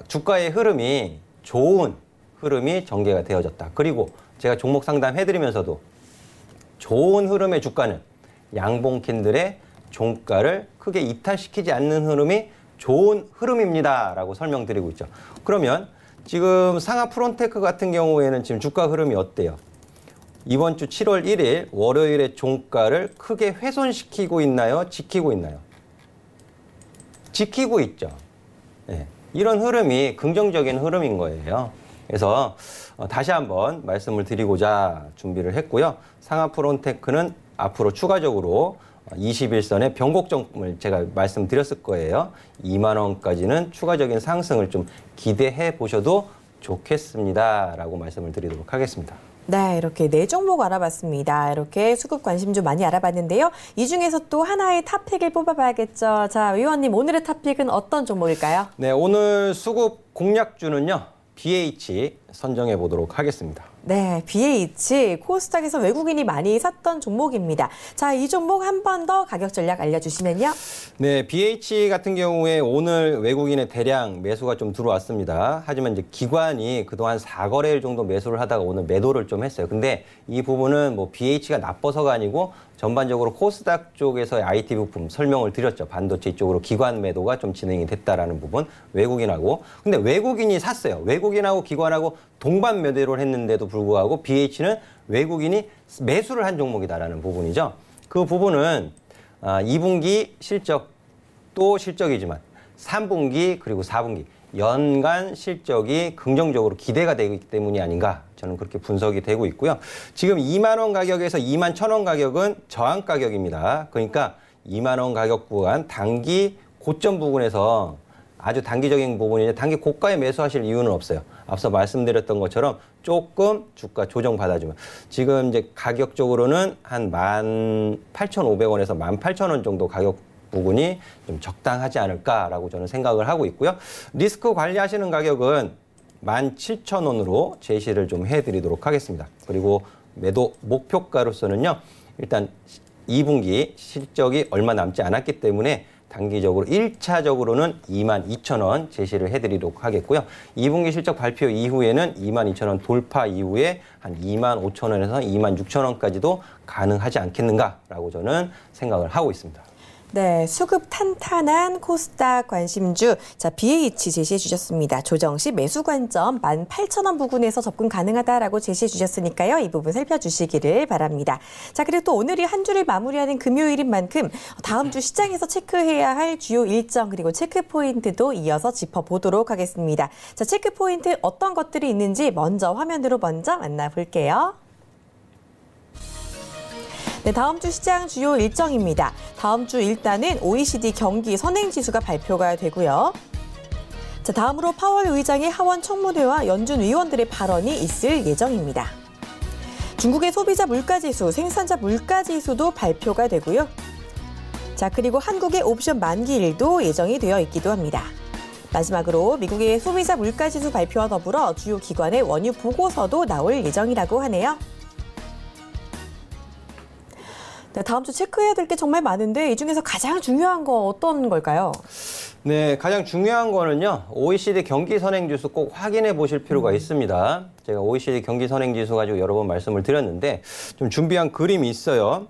주가의 흐름이 좋은 흐름이 전개가 되어졌다. 그리고 제가 종목 상담해드리면서도 좋은 흐름의 주가는 양봉캔들의 종가를 크게 이탈시키지 않는 흐름이 좋은 흐름입니다. 라고 설명드리고 있죠. 그러면 지금 상하프론테크 같은 경우에는 지금 주가 흐름이 어때요? 이번 주 7월 1일 월요일의 종가를 크게 훼손시키고 있나요? 지키고 있나요? 지키고 있죠. 네. 이런 흐름이 긍정적인 흐름인 거예요. 그래서 다시 한번 말씀을 드리고자 준비를 했고요. 상하프론테크는 앞으로 추가적으로 21선의 변곡점을 제가 말씀드렸을 거예요. 2만 원까지는 추가적인 상승을 좀 기대해 보셔도 좋겠습니다. 라고 말씀을 드리도록 하겠습니다.
네, 이렇게 4종목 알아봤습니다. 이렇게 수급 관심주 많이 알아봤는데요. 이 중에서 또 하나의 탑픽을 뽑아봐야겠죠. 자, 위원님, 오늘의 탑픽은 어떤 종목일까요?
네, 오늘 수급 공략주는요. BH 선정해 보도록 하겠습니다.
네, BH, 코스닥에서 외국인이 많이 샀던 종목입니다. 자, 이 종목 한 번 더 가격 전략 알려주시면요.
네, BH 같은 경우에 오늘 외국인의 대량 매수가 좀 들어왔습니다. 하지만 이제 기관이 그동안 4거래일 정도 매수를 하다가 오늘 매도를 좀 했어요. 근데 이 부분은 뭐 BH가 나빠서가 아니고 전반적으로 코스닥 쪽에서의 IT 부품 설명을 드렸죠. 반도체 쪽으로 기관 매도가 좀 진행이 됐다라는 부분, 외국인하고. 근데 외국인이 샀어요. 외국인하고 기관하고 동반 매도를 했는데도 불구하고 BH는 외국인이 매수를 한 종목이다라는 부분이죠. 그 부분은 2분기 실적도 실적이지만 3분기 그리고 4분기 연간 실적이 긍정적으로 기대가 되기 때문이 아닌가 저는 그렇게 분석이 되고 있고요. 지금 2만 원 가격에서 2만 1,000원 가격은 저항 가격입니다. 그러니까 2만 원 가격 구간 단기 고점 부근에서 아주 단기적인 부분이죠. 단기 고가에 매수하실 이유는 없어요. 앞서 말씀드렸던 것처럼 조금 주가 조정 받아주면 지금 이제 가격적으로는 한 18,500원에서 18,000원 정도 가격 부분이 좀 적당하지 않을까라고 저는 생각을 하고 있고요. 리스크 관리하시는 가격은 17,000원으로 제시를 좀 해드리도록 하겠습니다. 그리고 매도 목표가로서는요. 일단 2분기 실적이 얼마 남지 않았기 때문에 단기적으로 1차적으로는 22,000원 제시를 해드리도록 하겠고요. 2분기 실적 발표 이후에는 22,000원 돌파 이후에 한 25,000원에서 26,000원까지도 가능하지 않겠는가라고 저는 생각을 하고 있습니다.
네, 수급 탄탄한 코스닥 관심주, 자, BH 제시해 주셨습니다. 조정 시 매수 관점 18,000원 부근에서 접근 가능하다라고 제시해 주셨으니까요. 이 부분 살펴주시기를 바랍니다. 자, 그리고 또 오늘이 한 주를 마무리하는 금요일인 만큼 다음 주 시장에서 체크해야 할 주요 일정 그리고 체크 포인트도 이어서 짚어보도록 하겠습니다. 자, 체크 포인트 어떤 것들이 있는지 먼저 화면으로 먼저 만나볼게요. 네, 다음 주 시장 주요 일정입니다. 다음 주 일단은 OECD 경기 선행지수가 발표가 되고요. 자, 다음으로 파월 의장의 하원 청문회와 연준 의원들의 발언이 있을 예정입니다. 중국의 소비자 물가지수, 생산자 물가지수도 발표가 되고요. 자, 그리고 한국의 옵션 만기일도 예정이 되어 있기도 합니다. 마지막으로 미국의 소비자 물가지수 발표와 더불어 주요 기관의 원유 보고서도 나올 예정이라고 하네요. 네, 다음 주 체크해야 될 게 정말 많은데 이 중에서 가장 중요한 거 어떤 걸까요?
네, 가장 중요한 거는요. OECD 경기 선행지수 꼭 확인해 보실 필요가 있습니다. 제가 OECD 경기 선행지수 가지고 여러 번 말씀을 드렸는데 좀 준비한 그림이 있어요.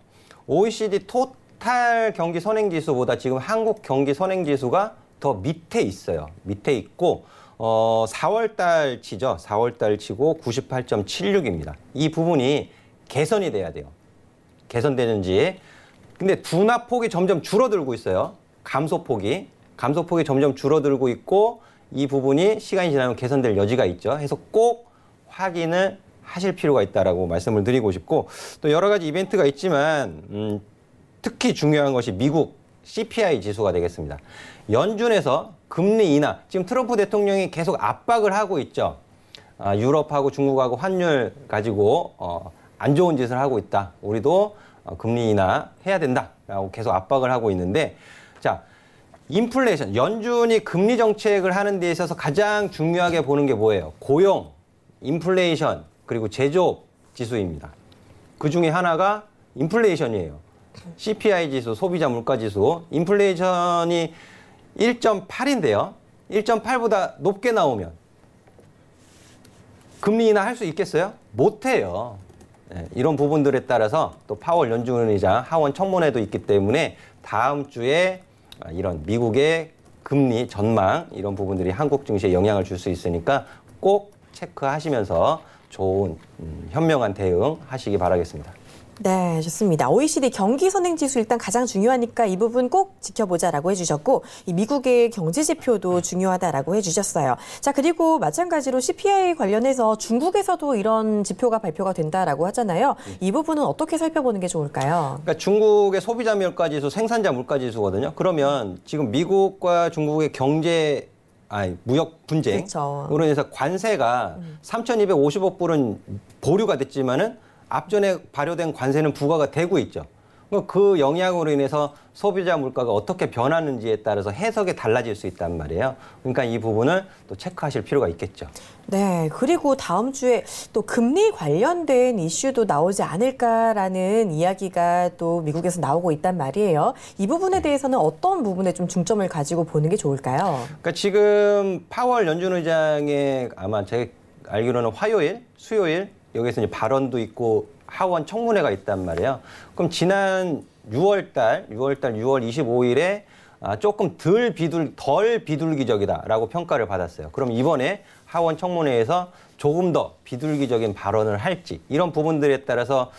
OECD 토탈 경기 선행지수보다 지금 한국 경기 선행지수가 더 밑에 있어요. 밑에 있고 4월달 치죠. 4월달 치고 98.76입니다. 이 부분이 개선이 돼야 돼요. 개선되는지. 근데 둔화폭이 점점 줄어들고 있어요. 감소폭이 점점 줄어들고 있고 이 부분이 시간이 지나면 개선될 여지가 있죠. 해서 꼭 확인을 하실 필요가 있다라고 말씀을 드리고 싶고 또 여러 가지 이벤트가 있지만 특히 중요한 것이 미국 CPI 지수가 되겠습니다. 연준에서 금리 인하, 지금 트럼프 대통령이 계속 압박을 하고 있죠. 유럽하고 중국하고 환율 가지고 안 좋은 짓을 하고 있다. 우리도 금리 인하 해야 된다라고 계속 압박을 하고 있는데 자, 인플레이션, 연준이 금리 정책을 하는 데 있어서 가장 중요하게 보는 게 뭐예요? 고용, 인플레이션, 그리고 제조업 지수입니다. 그 중에 하나가 인플레이션이에요. CPI 지수, 소비자 물가 지수, 인플레이션이 1.8인데요. 1.8보다 높게 나오면 금리 인하 할 수 있겠어요? 못해요. 네, 이런 부분들에 따라서 또 파월 연준 의장 하원 청문회도 있기 때문에 다음 주에 이런 미국의 금리 전망 이런 부분들이 한국 증시에 영향을 줄 수 있으니까 꼭 체크하시면서 좋은 현명한 대응 하시기 바라겠습니다.
네, 좋습니다. OECD 경기 선행지수 일단 가장 중요하니까 이 부분 꼭 지켜보자라고 해주셨고 이 미국의 경제 지표도 중요하다라고 해주셨어요. 자, 그리고 마찬가지로 CPI 관련해서 중국에서도 이런 지표가 발표가 된다라고 하잖아요. 이 부분은 어떻게 살펴보는 게 좋을까요?
그러니까 중국의 소비자 물가지수, 생산자 물가지수거든요. 그러면 지금 미국과 중국의 경제 무역 분쟁으로
그렇죠.
인해서 관세가 3,250억 불은 보류가 됐지만은 앞전에 발효된 관세는 부과가 되고 있죠. 그 영향으로 인해서 소비자 물가가 어떻게 변하는지에 따라서 해석이 달라질 수 있단 말이에요. 그러니까 이 부분을 또 체크하실 필요가 있겠죠.
네, 그리고 다음 주에 또 금리 관련된 이슈도 나오지 않을까라는 이야기가 또 미국에서 나오고 있단 말이에요. 이 부분에 대해서는 어떤 부분에 좀 중점을 가지고 보는 게 좋을까요?
그러니까 지금 파월 연준 의장의 아마 제가 알기로는 화요일, 수요일 여기서 이제 발언도 있고 하원 청문회가 있단 말이에요. 그럼 지난 6월 25일에 조금 덜 비둘기적이다라고 평가를 받았어요. 그럼 이번에 하원 청문회에서 조금 더 비둘기적인 발언을 할지 이런 부분들에 따라서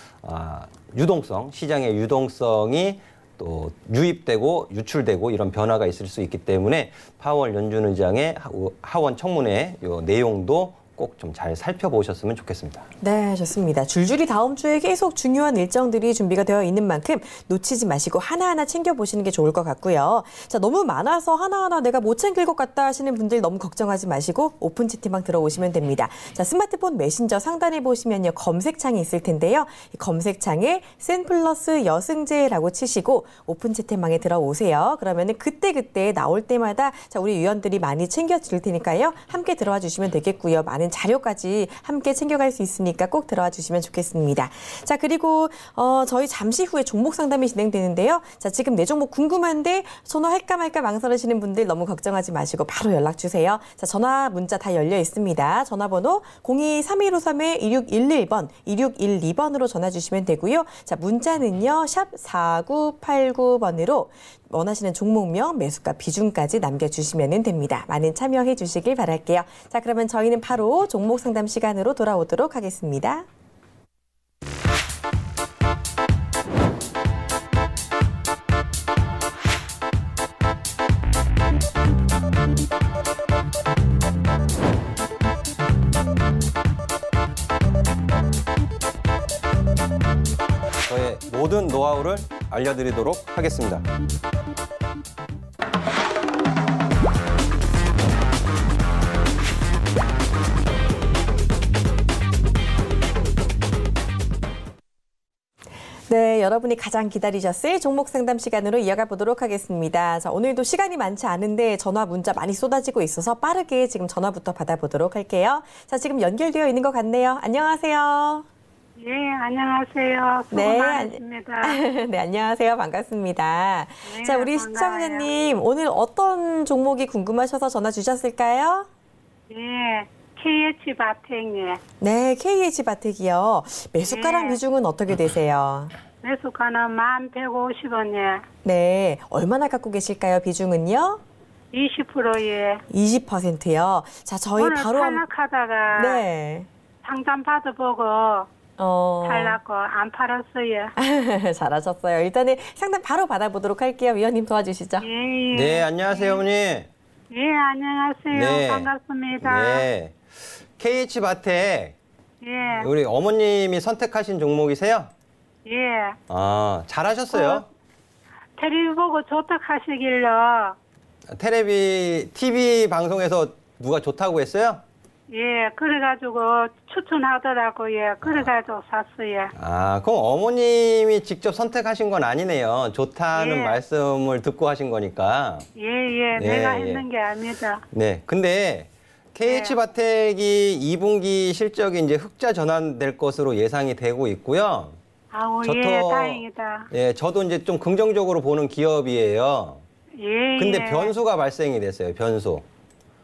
유동성, 시장의 유동성이 또 유입되고 유출되고 이런 변화가 있을 수 있기 때문에 파월 연준 의장의 하원 청문회 요 내용도 꼭 좀 잘 살펴보셨으면 좋겠습니다.
네, 좋습니다. 줄줄이 다음 주에 계속 중요한 일정들이 준비가 되어 있는 만큼 놓치지 마시고 하나하나 챙겨보시는 게 좋을 것 같고요. 자, 너무 많아서 하나하나 내가 못 챙길 것 같다 하시는 분들 너무 걱정하지 마시고 오픈 채팅방 들어오시면 됩니다. 자, 스마트폰 메신저 상단에 보시면요. 검색창이 있을 텐데요. 이 검색창에 센플러스 여승제라고 치시고 오픈 채팅방에 들어오세요. 그러면은 그때그때 나올 때마다 자, 우리 위원들이 많이 챙겨줄 테니까요. 함께 들어와 주시면 되겠고요. 많은 자료까지 함께 챙겨갈 수 있으니까 꼭 들어와 주시면 좋겠습니다. 자, 그리고 저희 잠시 후에 종목 상담이 진행되는데요. 자, 지금 내 종목 궁금한데 전화할까 말까 망설이시는 분들 너무 걱정하지 마시고 바로 연락 주세요. 자, 전화 문자 다 열려 있습니다. 전화번호 02-3153-2611번, 2612번으로 전화 주시면 되고요. 자, 문자는요. 샵 4989번으로 원하시는 종목명, 매수가, 비중까지 남겨주시면 됩니다. 많은 참여해 주시길 바랄게요. 자, 그러면 저희는 바로 종목 상담 시간으로 돌아오도록 하겠습니다.
저의 모든 노하우를 알려드리도록 하겠습니다.
네, 여러분이 가장 기다리셨을 종목 상담 시간으로 이어가 보도록 하겠습니다. 자, 오늘도 시간이 많지 않은데 전화 문자 많이 쏟아지고 있어서 빠르게 지금 전화부터 받아보도록 할게요. 자, 지금 연결되어 있는 것 같네요. 안녕하세요.
네, 안녕하세요. 수고 많으십니다.
네, 안녕하세요. 반갑습니다.
네,
자, 우리
반가워요.
시청자님, 오늘 어떤 종목이 궁금하셔서 전화 주셨을까요?
네, KH바텍에
네, KH바텍이요. 매수가랑
네.
비중은 어떻게 되세요?
매수가는 11,150원에
네, 얼마나 갖고 계실까요? 비중은요?
20%에
20%요. 자, 저희
오늘
바로
탈락하다가
네.
상담 받아보고 탈락고 안 팔았어요.
잘하셨어요. 일단은 상담 바로 받아보도록 할게요. 위원님 도와주시죠.
예, 예.
네, 안녕하세요, 어머니.
예, 안녕하세요.
네.
반갑습니다.
네. KH바텍,
예,
우리 어머님이 선택하신 종목이세요?
예.
잘하셨어요.
텔레비 보고 좋다 하시길래
테레비, TV 방송에서 누가 좋다고 했어요?
예, 그래가지고 추천하더라고요. 그래가지고 샀어요.
그럼 어머님이 직접 선택하신 건 아니네요. 좋다는
예.
말씀을 듣고 하신 거니까.
예, 예,
예,
내가
예.
했는 게 아니다.
네. 근데 KH바텍이 2분기 실적이 이제 흑자 전환될 것으로 예상이 되고 있고요.
아우, 예, 다행이다.
예, 저도 이제 좀 긍정적으로 보는 기업이에요.
예,
근데
예.
변수가 발생이 됐어요. 변수.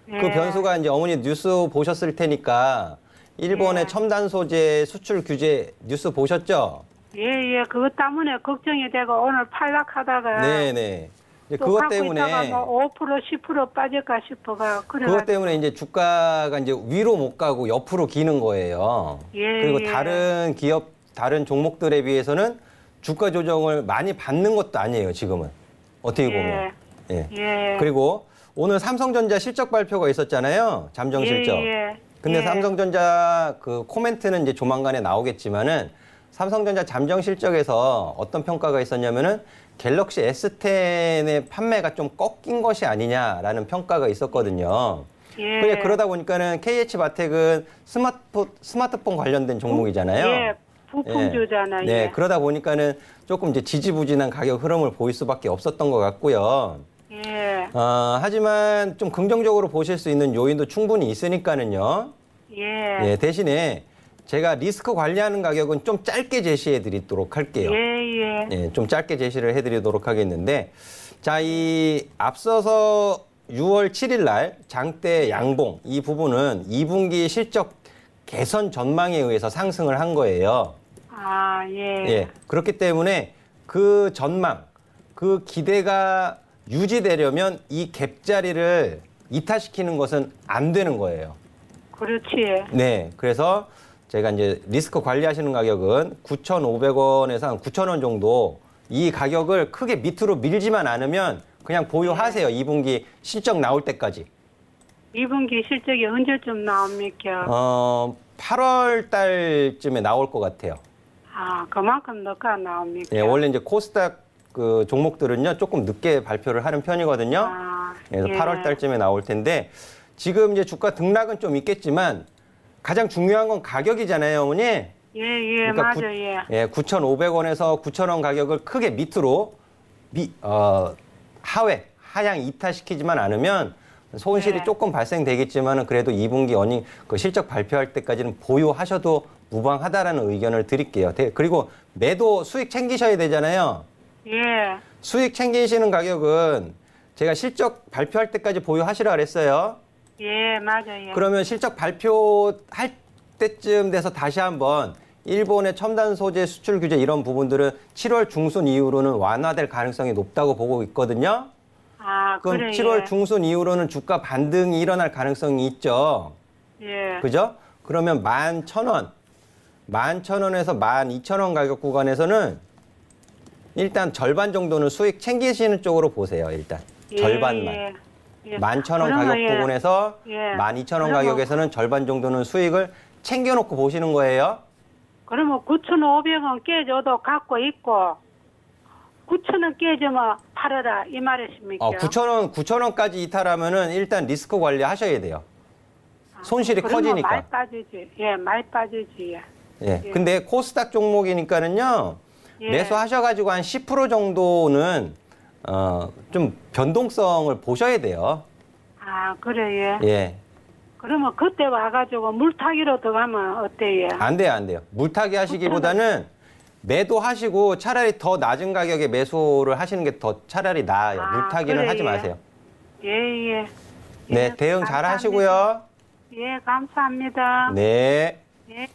예.
그 변수가 이제 어머니 뉴스 보셨을 테니까 일본의
예.
첨단 소재 수출 규제 뉴스 보셨죠?
예, 예, 그것 때문에 걱정이 되고 오늘 팔락하다가
네네. 이제
또
그것
갖고
때문에
있다가 뭐 5%, 10% 빠질까 싶어가 그래가지고
그것 때문에 이제 주가가 이제 위로 못 가고 옆으로 기는 거예요.
예,
그리고
예.
다른 기업, 다른 종목들에 비해서는 주가 조정을 많이 받는 것도 아니에요, 지금은. 어떻게 보면. 예.
예.
그리고 오늘 삼성전자 실적 발표가 있었잖아요. 잠정 실적.
예, 예.
근데
예.
삼성전자 그 코멘트는 이제 조만간에 나오겠지만은 삼성전자 잠정 실적에서 어떤 평가가 있었냐면은 갤럭시 S10의 판매가 좀 꺾인 것이 아니냐라는 평가가 있었거든요.
예.
근데 그러다 보니까는 KH바텍은 스마트폰 관련된 종목이잖아요.
예, 부품주잖아요.
네,
예.
그러다 보니까는 조금 이제 지지부진한 가격 흐름을 보일 수밖에 없었던 것 같고요.
예.
하지만 좀 긍정적으로 보실 수 있는 요인도 충분히 있으니까는요.
예.
대신에 제가 리스크 관리하는 가격은 좀 짧게 제시해 드리도록 할게요.
예.
좀 짧게 제시를 해드리도록 하겠는데, 자, 이 앞서서 6월 7일 날 장대 양봉 이 부분은 2분기 실적 개선 전망에 의해서 상승을 한 거예요.
아, 예.
그렇기 때문에 그 전망, 그 기대가 유지되려면 이 갭자리를 이탈시키는 것은 안 되는 거예요.
그렇지.
네, 그래서 제가 이제 리스크 관리하시는 가격은 9,500원에서 한 9,000원 정도 이 가격을 크게 밑으로 밀지만 않으면 그냥 보유하세요. 2분기 실적 나올 때까지.
2분기 실적이 언제쯤 나옵니까?
8월 달쯤에 나올 것 같아요.
아, 그만큼 늦게 안 나옵니까?
예, 원래 이제 코스닥 그 종목들은요, 조금 늦게 발표를 하는 편이거든요.
아,
그래서
예.
8월 달쯤에 나올 텐데, 지금 이제 주가 등락은 좀 있겠지만, 가장 중요한 건 가격이잖아요, 어머니.
예,
그러니까
맞아요. 예.
9,500원에서 9,000원 가격을 크게 밑으로 하향 이탈시키지만 않으면 손실이
네.
조금 발생되겠지만은 그래도 2분기 어닝 그 실적 발표할 때까지는 보유하셔도 무방하다라는 의견을 드릴게요. 그리고 매도 수익 챙기셔야 되잖아요.
예.
수익 챙기시는 가격은 제가 실적 발표할 때까지 보유하시라 그랬어요.
예, 맞아요.
그러면 실적 발표할 때쯤 돼서 다시 한번 일본의 첨단 소재 수출 규제 이런 부분들은 7월 중순 이후로는 완화될 가능성이 높다고 보고 있거든요.
아,
그럼
그래.
7월
예.
중순 이후로는 주가 반등이 일어날 가능성이 있죠.
예.
그죠? 그러면 11,000원, 11,000원에서 12,000원 가격 구간에서는 일단 절반 정도는 수익 챙기시는 쪽으로 보세요. 일단
예,
절반만.
예. 예.
11,000원
그러면
가격
예.
부분에서
예.
12,000원
그러면-
가격에서는 절반 정도는 수익을 챙겨놓고 보시는 거예요.
그러면 9,500원 깨져도 갖고 있고 9,000원 깨지면 팔아라 이 말이십니까?
9,000원까지 이탈하면은 일단 리스크 관리 하셔야 돼요. 손실이
그러면
커지니까.
많이 빠지지. 예, 많이 빠지지.
예. 근데 코스닥 종목이니까는요.
예.
매수하셔가지고 한 10% 정도는 좀 변동성을 보셔야 돼요.
아, 그래. 예.
예.
그러면 그때 와가지고 물타기로 들어가면 어때요?
안 돼요, 안 돼요. 물타기 하시기보다는 매도하시고 차라리 더 낮은 가격에 매수를 하시는 게 더 차라리 나아요.
아,
물타기는
그래,
하지
예.
마세요.
예.
네,
예,
대응 잘
감사합니다.
하시고요.
예, 감사합니다.
네.
예.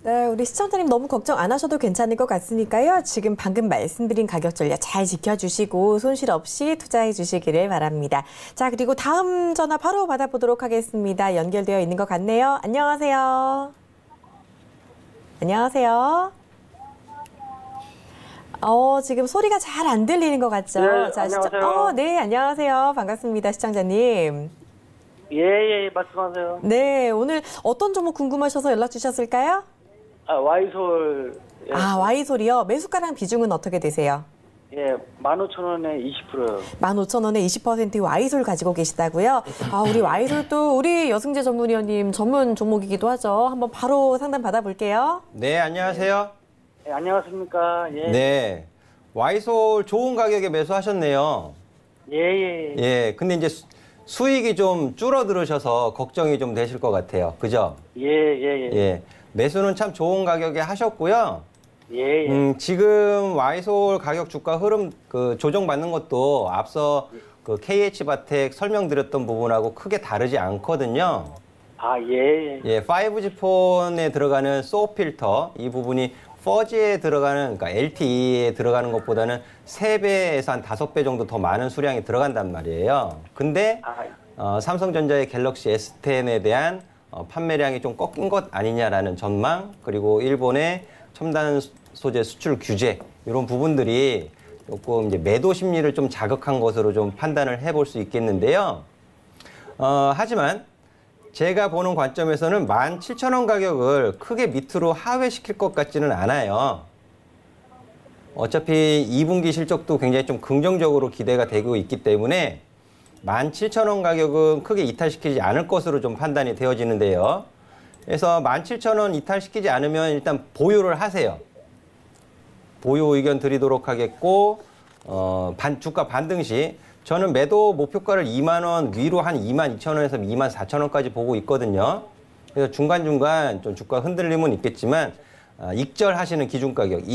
네, 우리 시청자님 너무 걱정 안 하셔도 괜찮을 것 같으니까요. 지금 방금 말씀드린 가격 전략 잘 지켜주시고 손실 없이 투자해 주시기를 바랍니다. 자, 그리고 다음 전화 바로 받아보도록 하겠습니다. 연결되어 있는 것 같네요. 안녕하세요. 안녕하세요. 지금 소리가 잘 안 들리는 것 같죠?
네,
자,
안녕하세요.
네, 안녕하세요. 반갑습니다, 시청자님.
예, 말씀하세요.
네, 오늘 어떤 종목 궁금하셔서 연락 주셨을까요?
와이솔. 예,
와이솔이요. 매수가랑 비중은 어떻게 되세요?
예, 15,000원에 20%요.
15,000원에 20% 와이솔 가지고 계시다고요? 우리 와이솔도 우리 여승재 전문위원님 전문 종목이기도 하죠. 한번 바로 상담 받아볼게요.
네, 안녕하세요.
예, 안녕하십니까. 예.
네. 와이솔 좋은 가격에 매수하셨네요.
예.
예, 근데 이제 수익이 좀 줄어들으셔서 걱정이 좀 되실 것 같아요. 그죠?
예.
예. 매수는 참 좋은 가격에 하셨고요.
예.
지금 와이솔 가격 주가 흐름 그 조정받는 것도 앞서 그 KH바텍 설명드렸던 부분하고 크게 다르지 않거든요.
예.
예, 5G 폰에 들어가는 소어 필터 이 부분이 4G에 들어가는 그러니까 LTE에 들어가는 것보다는 3배에서 한 5배 정도 더 많은 수량이 들어간단 말이에요. 근데 삼성전자의 갤럭시 S10에 대한 판매량이 좀 꺾인 것 아니냐라는 전망, 그리고 일본의 첨단 소재 수출 규제 이런 부분들이 조금 이제 매도 심리를 좀 자극한 것으로 좀 판단을 해볼 수 있겠는데요. 하지만 제가 보는 관점에서는 17,000원 가격을 크게 밑으로 하회시킬 것 같지는 않아요. 어차피 2분기 실적도 굉장히 좀 긍정적으로 기대가 되고 있기 때문에 17,000원 가격은 크게 이탈시키지 않을 것으로 좀 판단이 되어지는데요. 그래서 17,000원 이탈시키지 않으면 일단 보유를 하세요. 보유 의견 드리도록 하겠고, 주가 반등 시 저는 매도 목표가를 2만 원 위로 한 22,000원에서 24,000원까지 보고 있거든요. 그래서 중간중간 좀 주가 흔들림은 있겠지만 익절하시는 기준가격은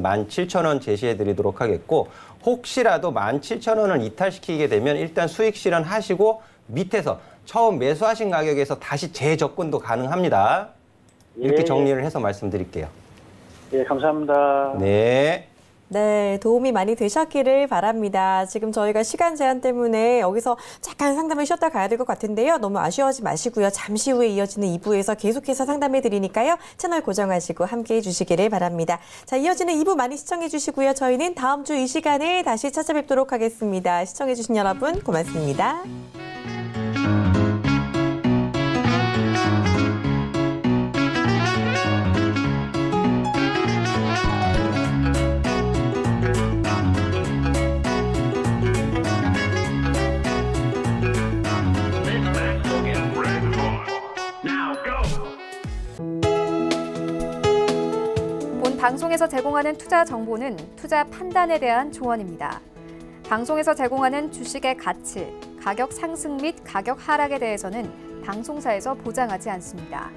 17,000원 제시해 드리도록 하겠고, 혹시라도 17,000원을 이탈시키게 되면 일단 수익 실현하시고 밑에서 처음 매수하신 가격에서 다시 재접근도 가능합니다. 이렇게 정리를 해서 말씀드릴게요.
예, 감사합니다.
네.
네, 도움이 많이 되셨기를 바랍니다. 지금 저희가 시간 제한 때문에 여기서 잠깐 상담을 쉬었다 가야 될 것 같은데요. 너무 아쉬워하지 마시고요. 잠시 후에 이어지는 2부에서 계속해서 상담해 드리니까요. 채널 고정하시고 함께해 주시기를 바랍니다. 자, 이어지는 2부 많이 시청해 주시고요. 저희는 다음 주 이 시간에 다시 찾아뵙도록 하겠습니다. 시청해 주신 여러분 고맙습니다.
본 방송에서 제공하는 투자 정보는 투자 판단에 대한 조언입니다. 방송에서 제공하는 주식의 가치, 가격 상승 및 가격 하락에 대해서는 방송사에서 보장하지 않습니다.